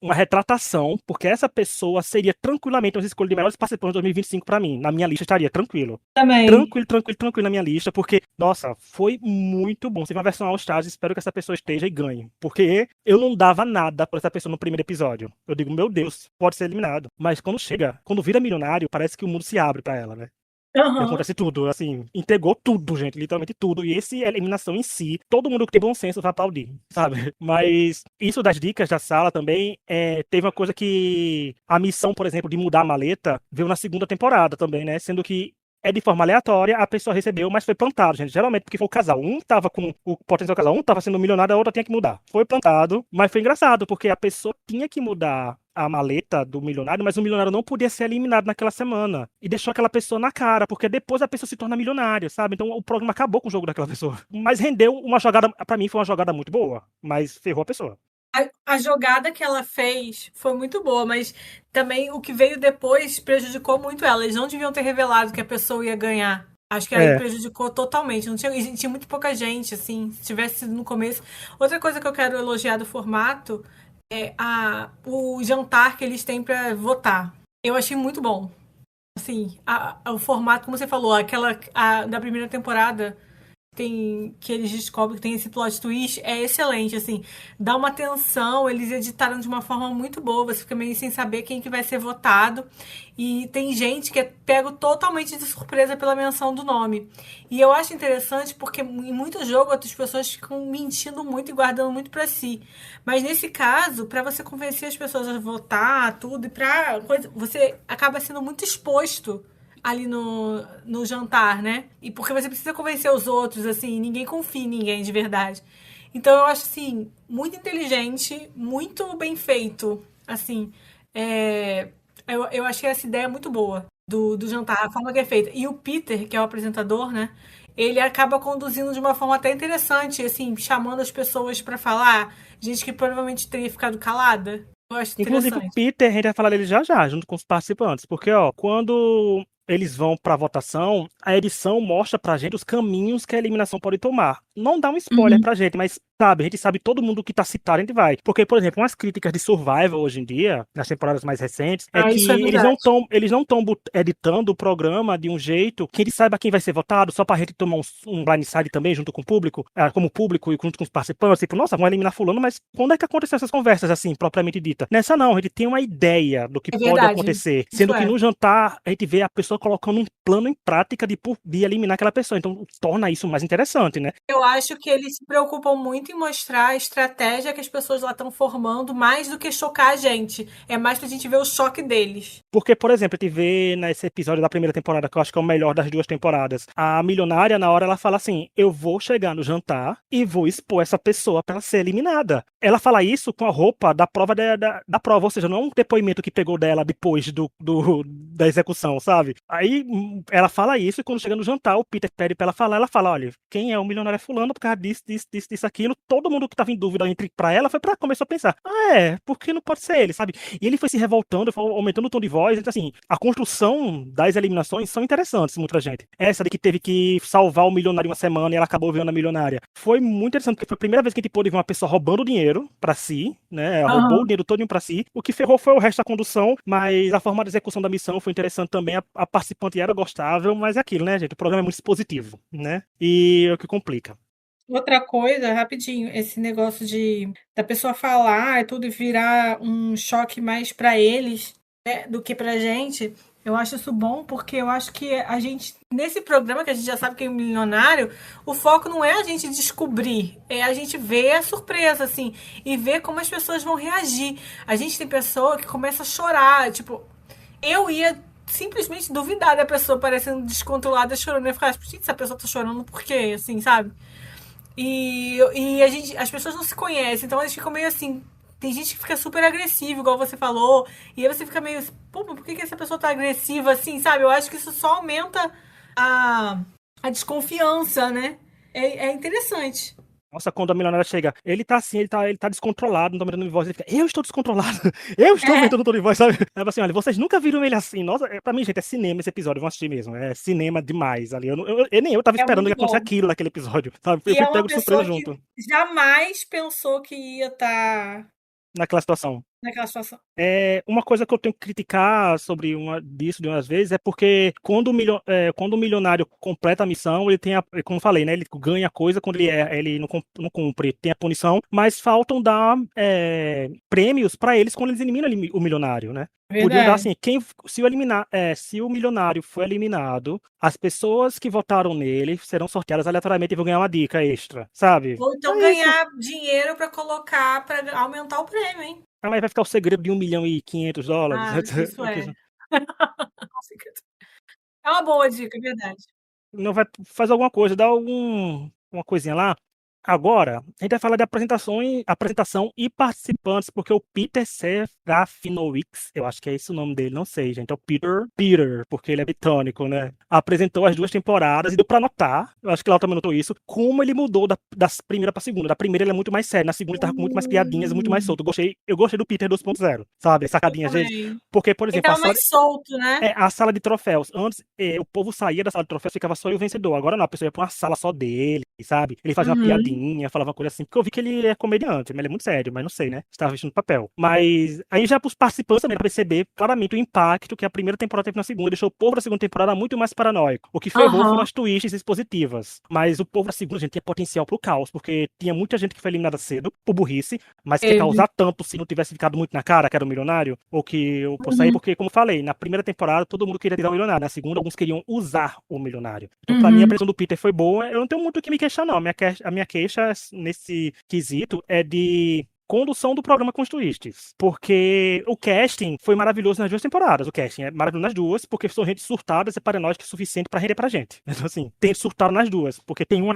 uma retratação, porque essa pessoa seria tranquilamente uma escolha de melhores participantes de 2025 pra mim. Na minha lista estaria tranquilo. Também. Tranquilo na minha lista, porque, nossa, foi muito bom. Se uma versão All Stars, espero que essa pessoa esteja e ganhe. Porque eu não dava nada por essa pessoa no primeiro episódio. Eu digo, meu Deus, pode ser eliminado. Mas quando vira milionário, parece que o mundo se abre pra ela, né? E Aham. acontece tudo, assim, entregou tudo, gente, literalmente tudo. E essa eliminação em si, todo mundo que tem bom senso vai aplaudir, sabe? Mas isso das dicas da sala também, teve uma coisa que a missão, por exemplo, de mudar a maleta, veio na segunda temporada também, né? Sendo que é de forma aleatória, a pessoa recebeu, mas foi plantado, gente. Geralmente, porque foi o casal. Um tava com o potencial casal, um tava sendo milionário, a outra tinha que mudar. Foi plantado, mas foi engraçado, porque a pessoa tinha que mudar a maleta do milionário, mas o milionário não podia ser eliminado naquela semana. E deixou aquela pessoa na cara, porque depois a pessoa se torna milionária, sabe? Então o programa acabou com o jogo daquela pessoa. Mas rendeu uma jogada, pra mim foi uma jogada muito boa, mas ferrou a pessoa. A jogada que ela fez foi muito boa, mas também o que veio depois prejudicou muito ela. Eles não deviam ter revelado que a pessoa ia ganhar. Acho que aí É. prejudicou totalmente. Não tinha, e tinha muito pouca gente, assim, se tivesse sido no começo. Outra coisa que eu quero elogiar do formato é o jantar que eles têm pra votar. Eu achei muito bom. Assim, o formato, como você falou, da primeira temporada que eles descobrem que tem esse plot twist é excelente, assim, dá uma tensão, eles editaram de uma forma muito boa, você fica meio sem saber quem que vai ser votado, e tem gente que é pego totalmente de surpresa pela menção do nome. E eu acho interessante porque em muito jogo outras pessoas ficam mentindo muito e guardando muito pra si. Mas nesse caso, pra você convencer as pessoas a votar, tudo, e você acaba sendo muito exposto ali no jantar, né? E porque você precisa convencer os outros, assim, ninguém confia em ninguém de verdade. Então eu acho, assim, muito inteligente, muito bem feito. Assim, eu achei essa ideia muito boa do jantar, a forma que é feita. E o Peter, que é o apresentador, né? Ele acaba conduzindo de uma forma até interessante, assim, chamando as pessoas pra falar, gente que provavelmente teria ficado calada. Eu acho Inclusive, o interessante. Peter, a gente vai falar dele já já, junto com os participantes. Porque, ó, quando eles vão pra votação, a edição mostra pra gente os caminhos que a eliminação pode tomar. Não dá um spoiler Uhum. pra gente, mas sabe, a gente sabe todo mundo que tá citado, a gente vai. Porque, por exemplo, umas críticas de Survival hoje em dia, nas temporadas mais recentes, é Ah, isso é que eles não verdade. estão eles não estão editando o programa de um jeito que ele saiba quem vai ser votado, só pra gente tomar um blindside também, junto com o público, como público e junto com os participantes. Tipo, nossa, vão eliminar fulano, mas quando é que aconteceu essas conversas, assim, propriamente dita? Nessa não, a gente tem uma ideia do que É pode verdade. acontecer. Isso Sendo que é. no jantar, a gente vê a pessoa colocando um plano em prática de eliminar aquela pessoa. Então, torna isso mais interessante, né? Eu acho que eles se preocupam muito em mostrar a estratégia que as pessoas lá estão formando, mais do que chocar a gente. É mais pra gente ver o choque deles. Porque, por exemplo, a gente vê nesse episódio da primeira temporada, que eu acho que é o melhor das duas temporadas, a milionária, na hora, ela fala assim: eu vou chegar no jantar e vou expor essa pessoa pra ela ser eliminada. Ela fala isso com a roupa da prova da prova, ou seja, não é um depoimento que pegou dela depois da execução, sabe? Aí ela fala isso e quando chega no jantar, o Peter pede pra ela fala: olha, quem é o milionário é fulano por causa disso, aquilo. Todo mundo que tava em dúvida entre pra ela foi pra começar a pensar: por que não pode ser ele, sabe? E ele foi se revoltando, foi aumentando o tom de voz. Então, assim, a construção das eliminações são interessantes, muita gente. Essa de que teve que salvar o milionário uma semana e ela acabou vendo a milionária. Foi muito interessante, porque foi a primeira vez que a gente pôde ver uma pessoa roubando dinheiro pra si, né? Ela roubou o Aham. dinheiro todo pra si. O que ferrou foi o resto da condução, mas a forma de execução da missão foi interessante também. A participante era gostável, mas é aquilo, né, gente? O programa é muito expositivo, né? E é o que complica. Outra coisa, rapidinho, esse negócio de da pessoa falar e tudo e virar um choque mais pra eles, né, do que pra gente. Eu acho isso bom porque eu acho que a gente, nesse programa que a gente já sabe que é um milionário, o foco não é a gente descobrir, é a gente ver a surpresa, assim, e ver como as pessoas vão reagir. A gente tem pessoa que começa a chorar, tipo, eu ia simplesmente duvidar da pessoa parecendo descontrolada, chorando. Eu ia ficar, gente, essa pessoa tá chorando por quê? Assim, sabe? E as pessoas não se conhecem, então eles ficam meio assim. Tem gente que fica super agressiva, igual você falou, e aí você fica meio, pô, mas por que essa pessoa tá agressiva assim, sabe? Eu acho que isso só aumenta a, a desconfiança, né? É interessante. Nossa, quando a milionária chega, ele tá assim, ele tá descontrolado, não tá aumentando de voz, ele fica: eu estou descontrolado, eu estou É, aumentando o tom de voz, sabe? Ela assim: olha, vocês nunca viram ele assim. Nossa, pra mim, gente, é cinema esse episódio, eu vou assistir mesmo. É cinema demais ali. Nem eu tava é esperando muito que acontecesse bom. aquilo naquele episódio, sabe? Eu E fui é uma pego de surpresa pessoa que junto, jamais pensou que ia estar naquela situação. naquela situação. Uma coisa que eu tenho que criticar sobre disso de umas vezes é porque quando o milionário completa a missão, ele tem como eu falei, né? Ele ganha coisa quando ele não cumpre, tem a punição, mas faltam dar prêmios para eles quando eles eliminam o milionário, né? Podiam dar Verdade. assim, se o milionário foi eliminado, as pessoas que votaram nele serão sorteadas aleatoriamente e vão ganhar uma dica extra, sabe? Ou então É isso. ganhar dinheiro para colocar, para aumentar o prêmio, hein? Ah, mas vai ficar o segredo de $1.500.000. Ah, isso é. É uma boa dica, é verdade. Não vai fazer alguma coisa, dá uma coisinha lá. Agora, a gente vai falar de apresentação e participantes, porque o Peter Serafinowicz, eu acho que é esse o nome dele, não sei, gente, é o Peter, porque ele é britânico, né? Apresentou as 2 temporadas e deu pra notar, eu acho que lá também notou isso, como ele mudou da primeira pra segunda. Da primeira ele é muito mais sério, na segunda ele tava com muito mais piadinhas, muito mais solto. Eu gostei do Peter 2.0, sabe? Eu Sacadinhas dele. também. Porque, por Ele exemplo, tava mais solto, né? a sala de troféus. Antes, o povo saía da sala de troféus, ficava só eu o vencedor. Agora não, a pessoa ia pra uma sala só dele, sabe? Ele fazia uma Uhum. piadinha, falava uma coisa assim. Porque eu vi que ele é comediante, mas ele é muito sério, mas não sei, né? Estava vestindo papel. Mas aí já pros participantes também, pra perceber claramente o impacto que a primeira temporada teve na segunda. Deixou o povo da segunda temporada muito mais paranoico. O que ferrou foram Aham. as twists expositivas. Mas o povo da segunda, gente, tinha potencial pro caos, porque tinha muita gente que foi eliminada cedo, por burrice, mas que ia Teve. causar tanto se não tivesse ficado muito na cara, que era o milionário, ou que eu por sair, Uhum. porque, como eu falei, na primeira temporada todo mundo queria tirar o milionário, na segunda alguns queriam usar o milionário. Então, pra mim, a Uhum. pressão do Peter foi boa. Eu não tenho muito o que me queixar, não. A minha queixa nesse quesito é de condução do programa com os twists. Porque o casting foi maravilhoso nas 2 temporadas. O casting é maravilhoso nas duas, porque são gente surtada e paranoica o suficiente pra render pra gente. Então, assim, tem surtado nas duas. Porque tem uma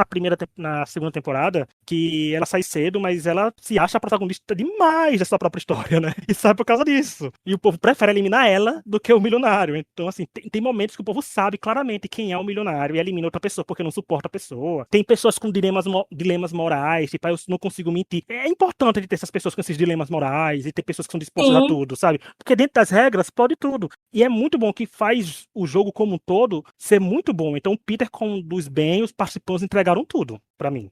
na segunda temporada que ela sai cedo, mas ela se acha a protagonista demais da sua própria história, né? E sai por causa disso. E o povo prefere eliminar ela do que o milionário. Então, assim, tem momentos que o povo sabe claramente quem é o milionário e elimina outra pessoa porque não suporta a pessoa. Tem pessoas com dilemas morais, tipo, eu não consigo mentir. É importante ter essas pessoas com esses dilemas morais e ter pessoas que são dispostas a Sim. tudo, sabe? Porque dentro das regras pode tudo. E é muito bom que faz o jogo como um todo ser muito bom. Então o Peter conduz bem, os participantes entregaram tudo pra mim.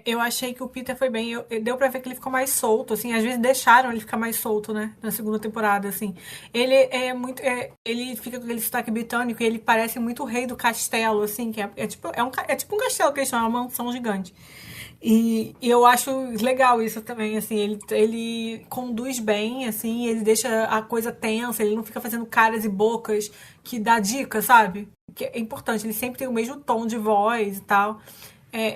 Eu achei que o Peter foi bem. Deu pra ver que ele ficou mais solto, assim. Às vezes deixaram ele ficar mais solto, né? Na segunda temporada, assim. Ele é muito. Ele fica com aquele sotaque britânico e ele parece muito o rei do castelo, assim. Que é tipo um castelo que eles chamam, é uma mansão gigante. E eu acho legal isso também, assim. Ele conduz bem, assim. Ele deixa a coisa tensa, ele não fica fazendo caras e bocas que dá dica, sabe? Que é importante. Ele sempre tem o mesmo tom de voz e tal.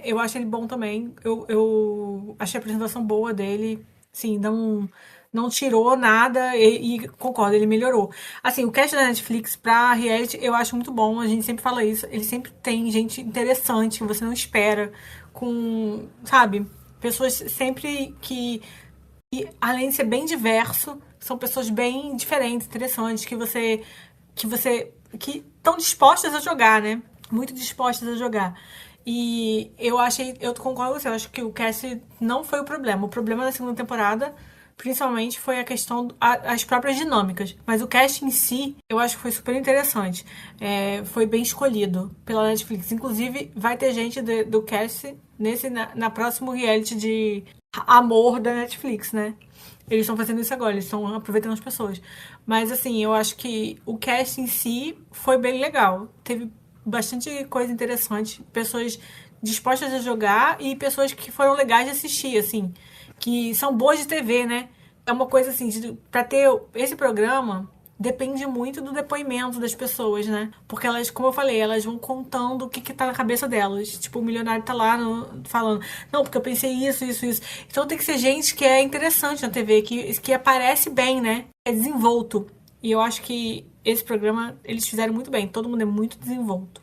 Eu acho ele bom também. Eu achei a apresentação boa dele. Sim, não tirou nada e concordo, ele melhorou. Assim, o cast da Netflix pra reality eu acho muito bom. A gente sempre fala isso. Ele sempre tem gente interessante que você não espera. Com, sabe, pessoas sempre que além de ser bem diverso, são pessoas bem diferentes, interessantes, que estão dispostas a jogar, né? Muito dispostas a jogar. E eu concordo com você, eu acho que o cast não foi o problema. O problema da segunda temporada, principalmente, foi a questão, as próprias dinâmicas. Mas o cast em si, eu acho que foi super interessante. Foi bem escolhido pela Netflix. Inclusive, vai ter gente do cast na próximo reality de amor da Netflix, né? Eles estão fazendo isso agora, eles estão aproveitando as pessoas. Mas assim, eu acho que o cast em si foi bem legal. Teve bastante coisa interessante, pessoas dispostas a jogar e pessoas que foram legais de assistir, assim, que são boas de TV, né? É uma coisa assim, pra ter esse programa depende muito do depoimento das pessoas, né? Porque elas, como eu falei, elas vão contando o que tá na cabeça delas. Tipo, o milionário tá lá falando, não, porque eu pensei isso, isso, isso. Então tem que ser gente que é interessante na TV, que aparece bem, né? É desenvolto. E eu acho que esse programa eles fizeram muito bem. Todo mundo é muito desenvolto.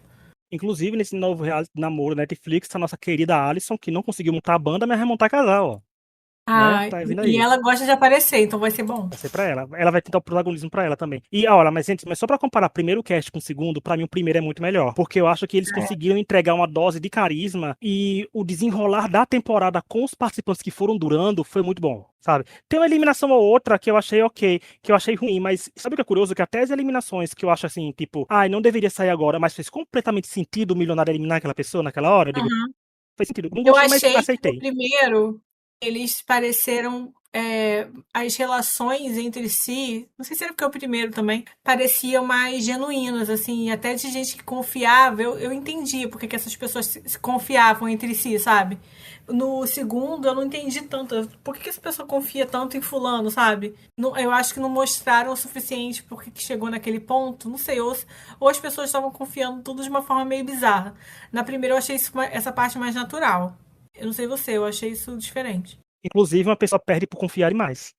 Inclusive, nesse novo reality de namoro Netflix, a nossa querida Alison, que não conseguiu montar a banda, mas vai montar casal, ó. Né? Ah, Tá vindo e aí. ela gosta de aparecer, então vai ser bom. Vai ser pra ela. Ela vai tentar o protagonismo pra ela também. E, olha, mas só pra comparar primeiro cast com o segundo, pra mim o primeiro é muito melhor. Porque eu acho que eles conseguiram entregar uma dose de carisma e o desenrolar da temporada com os participantes que foram durando foi muito bom, sabe? Tem uma eliminação ou outra que eu achei ok, que eu achei ruim, mas sabe o que é curioso? Que até as eliminações que eu acho assim, tipo, ai, não deveria sair agora, mas fez completamente sentido o milionário eliminar aquela pessoa naquela hora, eu digo, Uhum. faz sentido. Não Eu gostei, mas achei que no aceitei. primeiro eles pareceram as relações entre si, não sei se era porque é o primeiro também, pareciam mais genuínas, assim, até de gente que confiava, eu entendia porque que essas pessoas se confiavam entre si, sabe? No segundo, eu não entendi tanto. Por que essa pessoa confia tanto em fulano, sabe? Não, eu acho que não mostraram o suficiente porque que chegou naquele ponto. Não sei, ou as pessoas estavam confiando tudo de uma forma meio bizarra. Na primeira eu achei essa parte mais natural. Eu não sei você, eu achei isso diferente. Inclusive, uma pessoa perde por confiar demais,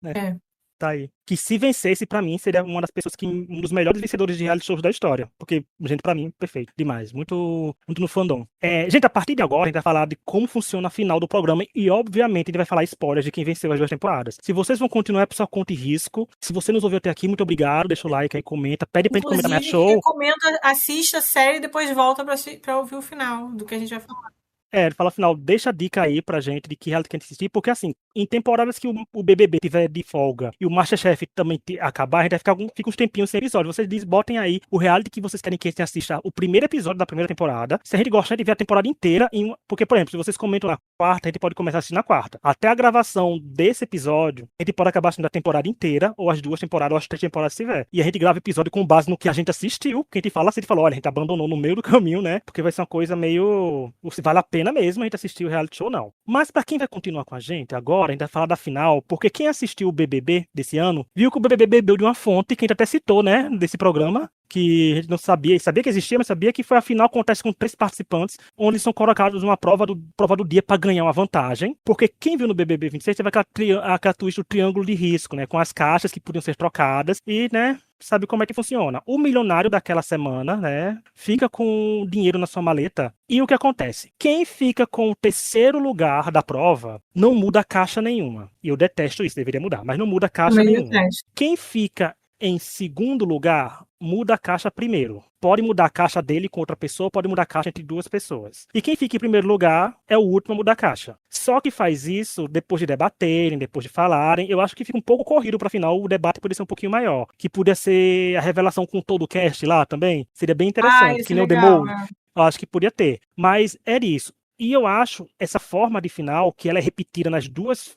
né? É. Tá aí. Que se vencesse, pra mim, seria uma das pessoas que. Um dos melhores vencedores de reality shows da história. Porque, gente, pra mim, perfeito. Demais. Muito, muito no fandom. Gente, a partir de agora, a gente vai falar de como funciona a final do programa. E, obviamente, a gente vai falar spoilers de quem venceu as 2 temporadas. Se vocês vão continuar, é por sua conta e risco. Se você nos ouviu até aqui, muito obrigado. Deixa o like aí, comenta. Pede pra gente comentar mais Inclusive, show. recomendo, assista a série e depois volta pra ouvir o final do que a gente vai falar. Ele fala afinal, deixa a dica aí pra gente de que reality que a gente assistir, porque assim, em temporadas que o BBB tiver de folga e o MasterChef também acabar, a gente vai fica uns tempinhos sem episódio. Vocês botem aí o reality que vocês querem que a gente assista o primeiro episódio da primeira temporada. Se a gente gostar de ver a temporada inteira, porque, por exemplo, se vocês comentam na quarta, a gente pode começar a assistir na quarta. Até a gravação desse episódio, a gente pode acabar assistindo a temporada inteira, ou as 2 temporadas, ou as 3 temporadas se tiver. E a gente grava episódio com base no que a gente assistiu, que a gente fala assim, a gente fala, olha, a gente abandonou no meio do caminho, né? Porque vai ser uma coisa meio... se vale a pena mesmo a gente assistir o reality show ou não. Mas pra quem vai continuar com a gente agora, a gente vai falar da final, porque quem assistiu o BBB desse ano, viu que o BBB bebeu de uma fonte, que a gente até citou, né, desse programa, que a gente não sabia que existia, mas sabia que foi a final, acontece com 3 participantes, onde são colocados uma prova do dia para ganhar uma vantagem, porque quem viu no BBB 26 teve aquela twist do triângulo de risco, né, com as caixas que podiam ser trocadas, e, né, sabe como é que funciona. O milionário daquela semana, né, fica com dinheiro na sua maleta, e o que acontece? Quem fica com o terceiro lugar da prova não muda caixa nenhuma. E eu detesto isso, deveria mudar, mas não muda caixa Também nenhuma. detesto. Quem fica em segundo lugar, muda a caixa primeiro. Pode mudar a caixa dele com outra pessoa, pode mudar a caixa entre 2 pessoas. E quem fica em primeiro lugar é o último a mudar a caixa. Só que faz isso depois de debaterem, depois de falarem. Eu acho que fica um pouco corrido pra final, o debate poderia ser um pouquinho maior. Que podia ser a revelação com todo o cast lá também. Seria bem interessante. Isso Que é nem o The legal. Mole. Eu acho que podia ter. Mas era isso. E eu acho essa forma de final, que ela é repetida nas duas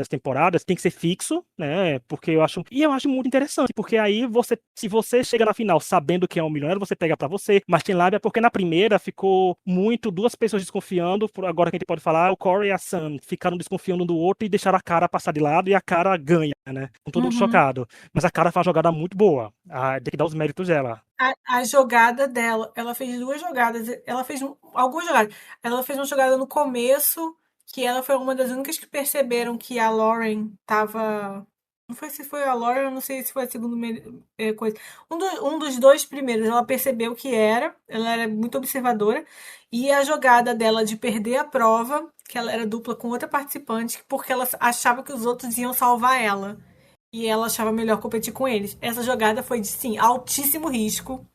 temporadas, tem que ser fixo, né? Porque eu acho. E eu acho muito interessante, porque aí se você chega na final sabendo que é um milionário, você pega pra você, mas tem lábia, porque na primeira ficou muito 2 pessoas desconfiando, agora que a gente pode falar, o Corey e a Sam ficaram desconfiando um do outro e deixaram a cara passar de lado e a cara ganha, né? Com todo mundo chocado. Mas a cara faz uma jogada muito boa. Tem que dar os méritos dela. A jogada dela, ela fez 2 jogadas, ela fez algumas jogadas. Ela fez uma jogada no começo, que ela foi uma das únicas que perceberam que a Lauren tava. Não foi se foi a Lauren, não sei se foi a segunda coisa. Um dos 2 primeiros, ela percebeu que ela era muito observadora, e a jogada dela de perder a prova, que ela era dupla com outra participante, porque ela achava que os outros iam salvar ela. E ela achava melhor competir com eles. Essa jogada foi de, sim, altíssimo risco,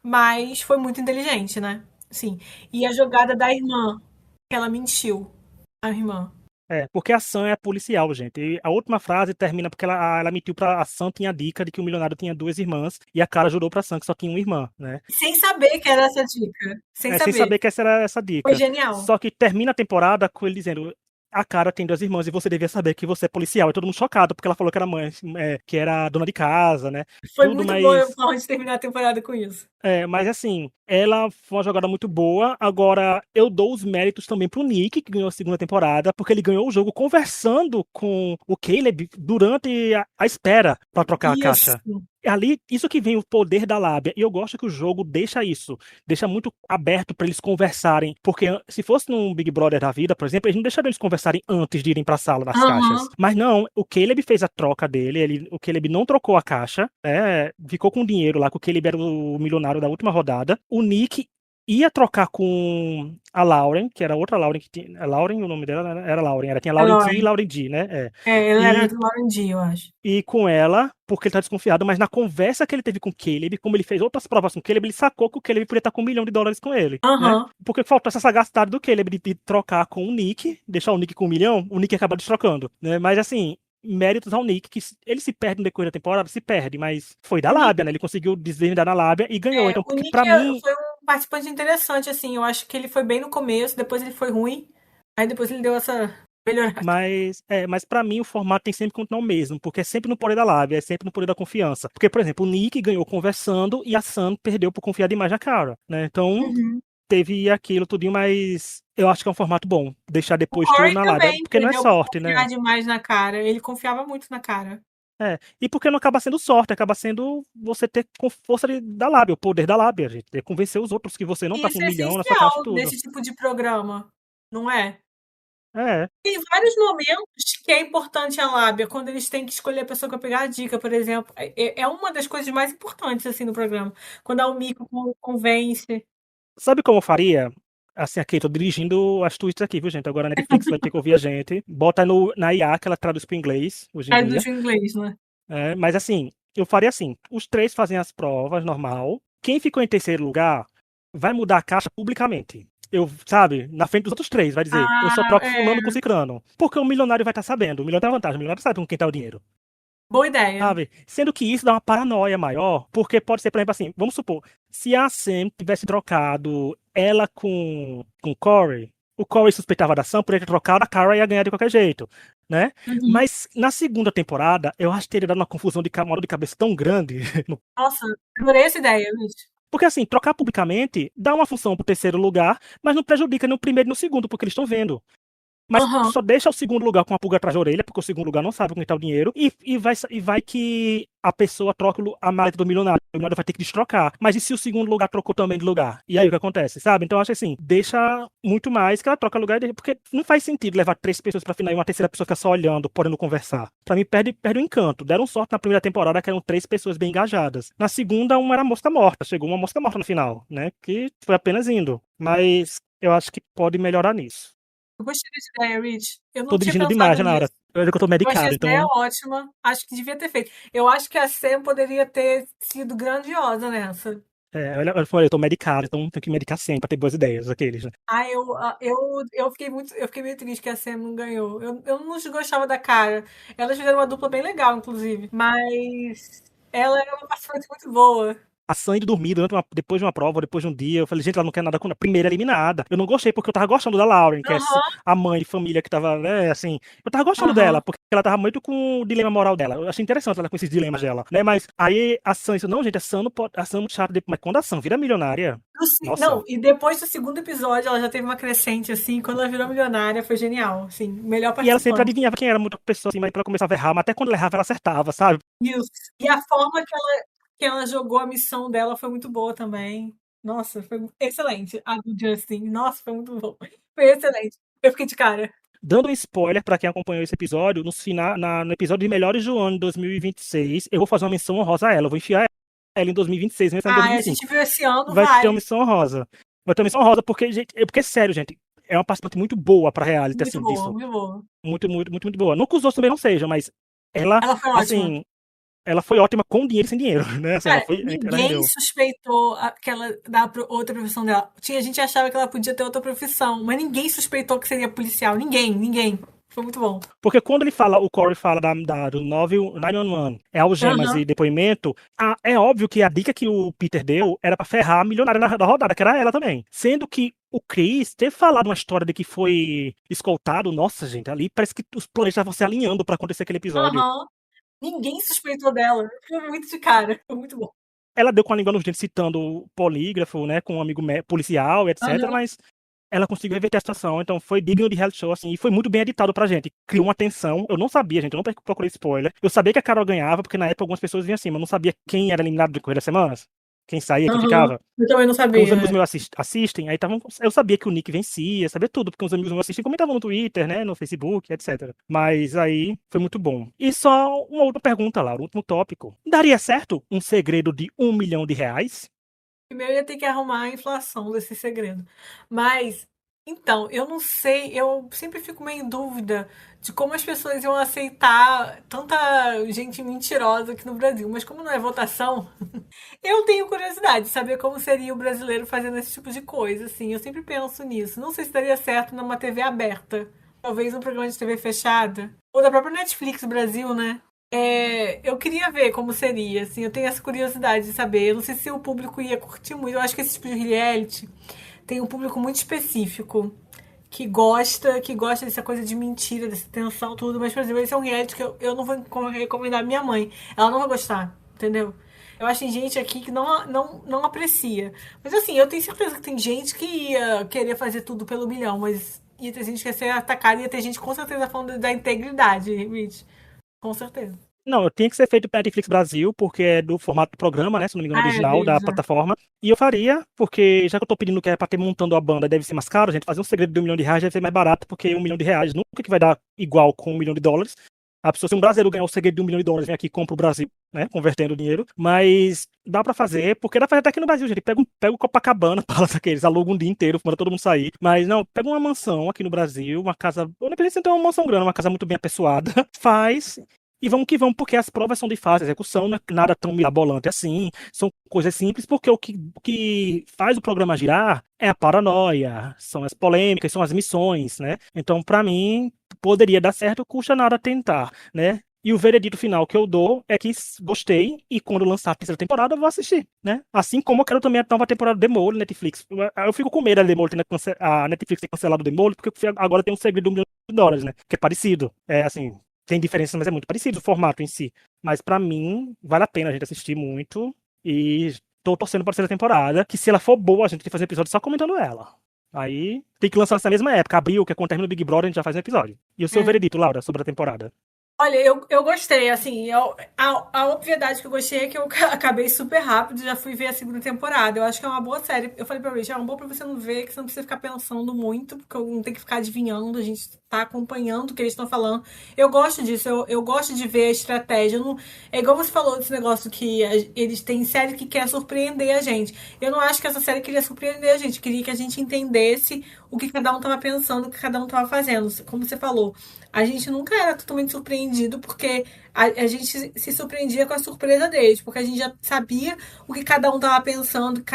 mas foi muito inteligente, né? Sim. E a jogada da irmã, que ela mentiu, a irmã. Porque a Sam é policial, gente. E a última frase termina porque ela mentiu a Sam, tinha a dica de que o milionário tinha 2 irmãs, e a cara jurou pra Sam que só tinha uma irmã, né? Sem saber que era essa dica. Sem Sem saber. saber que essa era essa Foi dica. genial. Só que termina a temporada com ele dizendo: a cara tem 2 irmãs e você devia saber que você é policial. E todo mundo chocado, porque ela falou que era mãe, que era dona de casa, né? Foi Tudo, muito boa a mas. forma de terminar a temporada com isso. Mas assim, ela foi uma jogada muito boa. Agora, eu dou os méritos também pro Nick, que ganhou a segunda temporada, porque ele ganhou o jogo conversando com o Caleb durante a espera pra trocar a Isso. caixa. Ali, isso que vem o poder da lábia. E eu gosto que o jogo deixa isso. Deixa muito aberto pra eles conversarem. Porque se fosse num Big Brother da vida, por exemplo, eles não deixariam eles conversarem antes de irem pra sala das caixas. Mas não, o Caleb fez a troca dele. O Caleb não trocou a caixa. Ficou com o dinheiro lá, que o Caleb era o milionário da última rodada. O Nick ia trocar com a Lauren, que era outra Lauren que tinha. A Lauren, o nome dela era Lauren. Tinha Lauren T e Lauren D, né? Ela era E do Lauren D, eu acho. e com ela, porque ele tá desconfiado, mas na conversa que ele teve com o Caleb, como ele fez outras provas com o Caleb, ele sacou que o Caleb podia estar com $1 milhão com ele, né? Porque faltou essa sagacidade do Caleb de trocar com o Nick, deixar o Nick com 1 milhão, o Nick acaba destrocando, né? Mas assim, méritos ao Nick, que ele se perde no decorrer da temporada, se perde, mas foi da lábia, né? Ele conseguiu desvendar na lábia e ganhou. Então, O porque Nick pra mim, foi um participante interessante, assim. Eu acho que ele foi bem no começo, depois ele foi ruim. Aí depois ele deu essa Melhorar. Mas para mim o formato tem sempre que continuar o mesmo, porque é sempre no poder da lábia, é sempre no poder da confiança. Porque, por exemplo, o Nick ganhou conversando e a Sam perdeu por confiar demais na Cara, né? Então, Uhum. teve aquilo tudinho, mas eu acho que é um formato bom, deixar O depois tudo Corey na lábia, também porque não é perdeu por sorte, confiar né? demais na cara. Ele confiava muito na cara. E porque não acaba sendo sorte, acaba sendo você ter com força da lábia, o poder da lábia, gente. É convencer os outros que você não E tá com isso um é milhão na sua caixa e essencial tudo. nesse tipo de programa, não é? É. Tem vários momentos que é importante a lábia, quando eles têm que escolher a pessoa para pegar a dica, por exemplo. É uma das coisas mais importantes assim no programa. Quando a Almico convence. Sabe como eu faria? Assim, aqui, tô dirigindo as tweets aqui, viu, gente? Agora a Netflix vai ter que ouvir a gente. Bota na IA, que ela traduz pro inglês, hoje em dia. Traduz o inglês, né? Mas assim, eu faria assim: os três fazem as provas, normal. Quem ficou em terceiro lugar vai mudar a caixa publicamente. Eu, sabe, na frente dos outros três, vai dizer, eu só Ah, troco fulano com cicrano. Porque o milionário vai estar sabendo. O milionário tem vantagem, o milionário sabe com quem tá o dinheiro. boa ideia. Sabe? Sendo que isso dá uma paranoia maior, porque pode ser, por exemplo, assim, vamos supor, se a Sam tivesse trocado ela com o Corey suspeitava da Sam, poderia ter trocado, a Cara ia ganhar de qualquer jeito, né? Uhum. Mas na segunda temporada, eu acho que teria dado uma confusão uma dor de cabeça tão grande. Nossa, adorei essa ideia, Luiz. Porque assim, trocar publicamente dá uma função pro terceiro lugar, mas não prejudica no primeiro e no segundo, porque eles estão vendo. Mas Aham. só deixa o segundo lugar com a pulga atrás da orelha, porque o segundo lugar não sabe onde está o dinheiro, e vai que a pessoa troca a maleta do milionário. O milionário vai ter que destrocar. Mas e se o segundo lugar trocou também de lugar? E aí o que acontece, sabe? Então eu acho assim, deixa muito mais que ela troca lugar, porque não faz sentido levar três pessoas pra final e uma terceira pessoa ficar só olhando, podendo conversar. Pra mim, perde o encanto. Deram sorte na primeira temporada que eram três pessoas bem engajadas. Na segunda, uma era mosca morta. Chegou uma mosca morta no final, né? Que foi apenas indo. Mas eu acho que pode melhorar nisso. Eu gostei dessa ideia, Rich. Eu Tô não tinha dirigindo demais pensado já na hora. nisso. Eu acho que eu tô Eu achei medicado, essa ideia então. ótima. Acho que devia ter feito. Eu acho que a Sam poderia ter sido grandiosa nessa. Eu falei, eu tô medicado, então tenho que medicar sempre pra ter boas ideias, aqueles, né? Eu fiquei meio triste que a Sam não ganhou. Eu não gostava da cara. Elas fizeram uma dupla bem legal, inclusive. Mas ela é uma participante muito boa. A Sandy dormir depois de uma prova, depois de um dia. Eu falei, gente, ela não quer nada com a primeira eliminada. Eu não gostei porque eu tava gostando da Lauren, que é Aham, a mãe de família que tava, né, assim. Eu tava gostando dela, aham. porque ela tava muito com o dilema moral dela. Eu achei interessante ela com esses dilemas dela, né? Mas aí a Sam disse, não, gente, a Sam não pode, a Sam é muito chata. Mas quando a Sam vira milionária, Não, nossa. e depois do segundo episódio, ela já teve uma crescente, assim. Quando ela virou milionária, foi genial. Assim, melhor E ela sempre participante. adivinhava quem era muita pessoa, assim, mas pra começar a errar, mas até quando ela errava, ela acertava, sabe? Isso. E a forma que ela jogou a missão dela foi muito boa também. Nossa, foi excelente. A do Justin. Nossa, foi muito bom. Foi excelente. Eu fiquei de cara. Dando um spoiler pra quem acompanhou esse episódio, no episódio de Melhores do Ano de 2026, eu vou fazer uma menção honrosa a ela. Eu vou enfiar ela em 2026, mesmo em Ai, a 2025. gente viu esse ano, Vai ter uma vai. menção honrosa. Vai ter uma menção honrosa porque, gente, porque sério, gente, é uma participante muito boa pra reality, Muito assim, boa, disso. muito boa. Muito, muito, muito, muito boa. Não que os outros também não sejam, mas ela, Ela foi ótima. assim, ela foi ótima com dinheiro e sem dinheiro, né? Assim, Cara, ela ninguém rendeu. suspeitou que ela outra profissão dela. Tinha gente que achava que ela podia ter outra profissão, mas ninguém suspeitou que seria policial. Ninguém, ninguém. Foi muito bom. Porque quando o Corey fala do 911, é algemas Aham, e depoimento, é óbvio que a dica que o Peter deu era pra ferrar a milionária da rodada, que era ela também. Sendo que o Chris ter falado uma história de que foi escoltado, nossa, gente, ali parece que os planetas estavam se alinhando pra acontecer aquele episódio. aham. Ninguém suspeitou dela. Foi muito de cara. Foi muito bom. Ela deu com a língua nos dentes citando o polígrafo, né, com um amigo policial, etc, Aham, mas ela conseguiu reverter a situação, então foi digno de reality show, assim, e foi muito bem editado pra gente. Criou uma tensão, eu não sabia, gente, eu não procurei spoiler. Eu sabia que a Carol ganhava, porque na época algumas pessoas vinham assim, mas eu não sabia quem era eliminado do decorrer das semanas, quem saía, quem aham. ficava. Eu também não Porque uns sabia. amigos meus assistem, aí eu sabia que o Nick vencia, sabia tudo, porque uns amigos meus assistem, comentavam no Twitter, né, no Facebook, etc. Mas aí foi muito bom. E só uma outra pergunta, Laura, o último tópico. Daria certo um segredo de R$ 1 milhão? Primeiro ia ter que arrumar a inflação desse segredo. Mas, então, eu não sei, eu sempre fico meio em dúvida de como as pessoas iam aceitar tanta gente mentirosa aqui no Brasil. Mas como não é votação, eu tenho curiosidade de saber como seria o brasileiro fazendo esse tipo de coisa, assim. Eu sempre penso nisso. Não sei se daria certo numa TV aberta. Talvez um programa de TV fechada. Ou da própria Netflix Brasil, né? Eu queria ver como seria, assim, eu tenho essa curiosidade de saber. Eu não sei se o público ia curtir muito. Eu acho que esse tipo de reality tem um público muito específico, que gosta dessa coisa de mentira, dessa tensão, tudo. Mas, por exemplo, esse é um reality que eu não vou recomendar à minha mãe. Ela não vai gostar, entendeu? Eu acho que tem gente aqui que não aprecia. Mas assim, eu tenho certeza que tem gente que ia querer fazer tudo pelo milhão, mas ia ter gente que ia ser atacada, ia ter gente com certeza falando da integridade, Rich. Com certeza. Não, tinha que ser feito pela Netflix Brasil, porque é do formato do programa, né? Se não me engano, Ah, é original da deles, né? plataforma. E eu faria, porque já que eu tô pedindo que é pra ter montando a banda, deve ser mais caro, a gente fazer um segredo de R$ 1 milhão deve ser mais barato, porque R$ 1 milhão nunca que vai dar igual com US$ 1 milhão. A pessoa, se um brasileiro ganhar o segredo de US$ 1 milhão, vem aqui e compra o Brasil, né? Convertendo o dinheiro. Mas dá pra fazer, porque dá pra fazer até aqui no Brasil, gente. Pega o Copacabana, fala daqueles, aluga um dia inteiro, manda todo mundo sair. Mas não, pega uma mansão aqui no Brasil, uma casa. Não precisa ter uma mansão grande, uma casa muito bem apessoada. Faz. E vamos que vamos, porque as provas são de fácil execução, não é nada tão mirabolante assim, são coisas simples, porque o que faz o programa girar é a paranoia, são as polêmicas, são as missões, né? Então, pra mim, poderia dar certo, custa nada tentar, né? E o veredito final que eu dou é que gostei, e quando lançar a terceira temporada, eu vou assistir, né? Assim como eu quero também a nova temporada do Demolho, Netflix. Eu fico com medo da Demolho, a Netflix ter cancelado o Demolho, porque agora tem um segredo de US$ 1 milhão, né? Que é parecido. É assim, tem diferença, mas é muito parecido o formato em si. Mas pra mim, vale a pena a gente assistir muito. E tô torcendo pra terceira temporada, que se ela for boa, a gente tem que fazer um episódio só comentando ela. Aí tem que lançar nessa mesma época. Abril, que é quando termina o Big Brother, a gente já faz um episódio. E o seu É. veredito, Laura, sobre a temporada? Olha, eu gostei, assim, a obviedade que eu gostei é que eu acabei super rápido, já fui ver a segunda temporada. Eu acho que é uma boa série. Eu falei pra Rich, é uma boa pra você não ver, que você não precisa ficar pensando muito, porque eu não tem que ficar adivinhando, a gente tá acompanhando o que eles estão falando. Eu gosto disso, eu gosto de ver a estratégia. Eu não, é igual você falou desse negócio que eles têm série que quer surpreender a gente. Eu não acho que essa série queria surpreender a gente, eu queria que a gente entendesse o que cada um tava pensando, o que cada um tava fazendo. Como você falou, a gente nunca era totalmente surpreendido, porque a gente se surpreendia com a surpresa deles, porque a gente já sabia o que cada um tava pensando, o que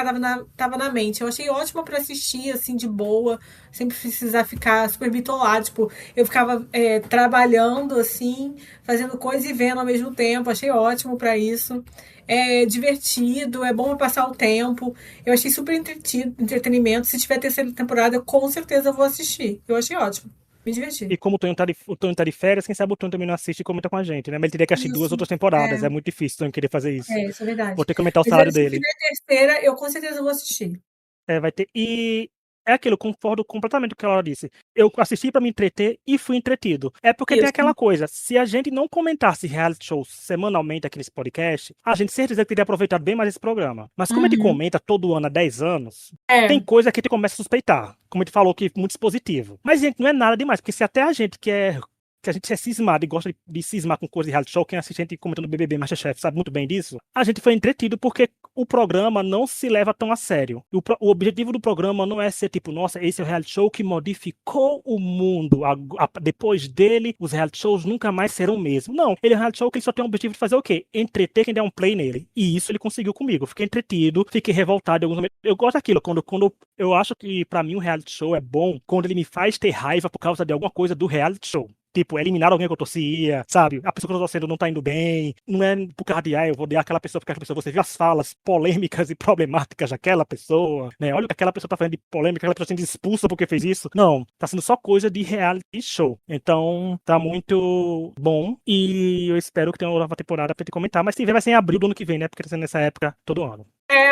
tava na mente. Eu achei ótimo pra assistir, assim, de boa, sem precisar ficar super bitolado. Tipo, eu ficava trabalhando, assim, fazendo coisa e vendo ao mesmo tempo. Achei ótimo pra isso. É divertido, é bom pra passar o tempo. Eu achei super entretenimento. Se tiver terceira temporada, eu com certeza vou assistir. Eu achei ótimo. Me diverti. E como o Tonho tá de férias, quem sabe o Tonho também não assiste e comenta com a gente, né? Mas ele teria que assistir duas Isso. outras temporadas. É, É muito difícil o Tonho querer fazer isso. isso é verdade. Vou ter que aumentar o Mas salário se dele. tiver terceira, eu com certeza vou assistir. É, vai ter. E é aquilo, eu concordo completamente com o que ela disse. Eu assisti pra me entreter e fui entretido. É porque tem Isso. aquela coisa, se a gente não comentasse reality shows semanalmente aqui nesse podcast, a gente certeza que teria aproveitado bem mais esse programa. Mas como a gente Uhum. comenta todo ano há 10 anos, tem É, coisa que a gente começa a suspeitar. Como a gente falou que muito dispositivo. Mas, gente, não é nada demais, porque se até a gente que a gente é cismado e gosta de cismar com coisa de reality show, quem assiste a gente comentando BBB, MasterChef, sabe muito bem disso. A gente foi entretido porque o programa não se leva tão a sério. O objetivo do programa não é ser tipo, nossa, esse é o reality show que modificou o mundo. Depois dele, os reality shows nunca mais serão o mesmo. Não, ele é um reality show que ele só tem o objetivo de fazer o quê? Entreter quem der um play nele. E isso ele conseguiu comigo. Fiquei entretido, fiquei revoltado em alguns momentos. Eu gosto daquilo, quando eu acho que pra mim um reality show é bom quando ele me faz ter raiva por causa de alguma coisa do reality show. Tipo, eliminar alguém que eu torcia, sabe? A pessoa que eu tô torcendo não tá indo bem. Não é por causa de, eu vou odiar aquela pessoa porque aquela pessoa, você viu as falas polêmicas e problemáticas daquela pessoa, né? Olha o que aquela pessoa tá fazendo de polêmica, aquela pessoa sendo expulsa porque fez isso. Não, tá sendo só coisa de reality show. Então, tá muito bom e eu espero que tenha uma nova temporada pra te comentar. Mas se tiver, vai ser em abril do ano que vem, né? Porque tá sendo nessa época todo ano.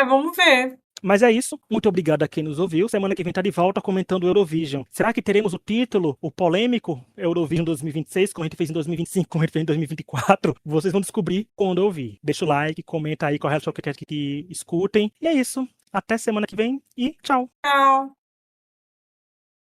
vamos ver. Mas é isso. Muito obrigado a quem nos ouviu. Semana que vem tá de volta comentando o Eurovision. Será que teremos o título, o polêmico Eurovision 2026, como a gente fez em 2025, como a gente fez em 2024? Vocês vão descobrir quando eu ouvir. Deixa o like, comenta aí qual é o show que quer que escutem. E é isso. Até semana que vem e tchau. Tchau.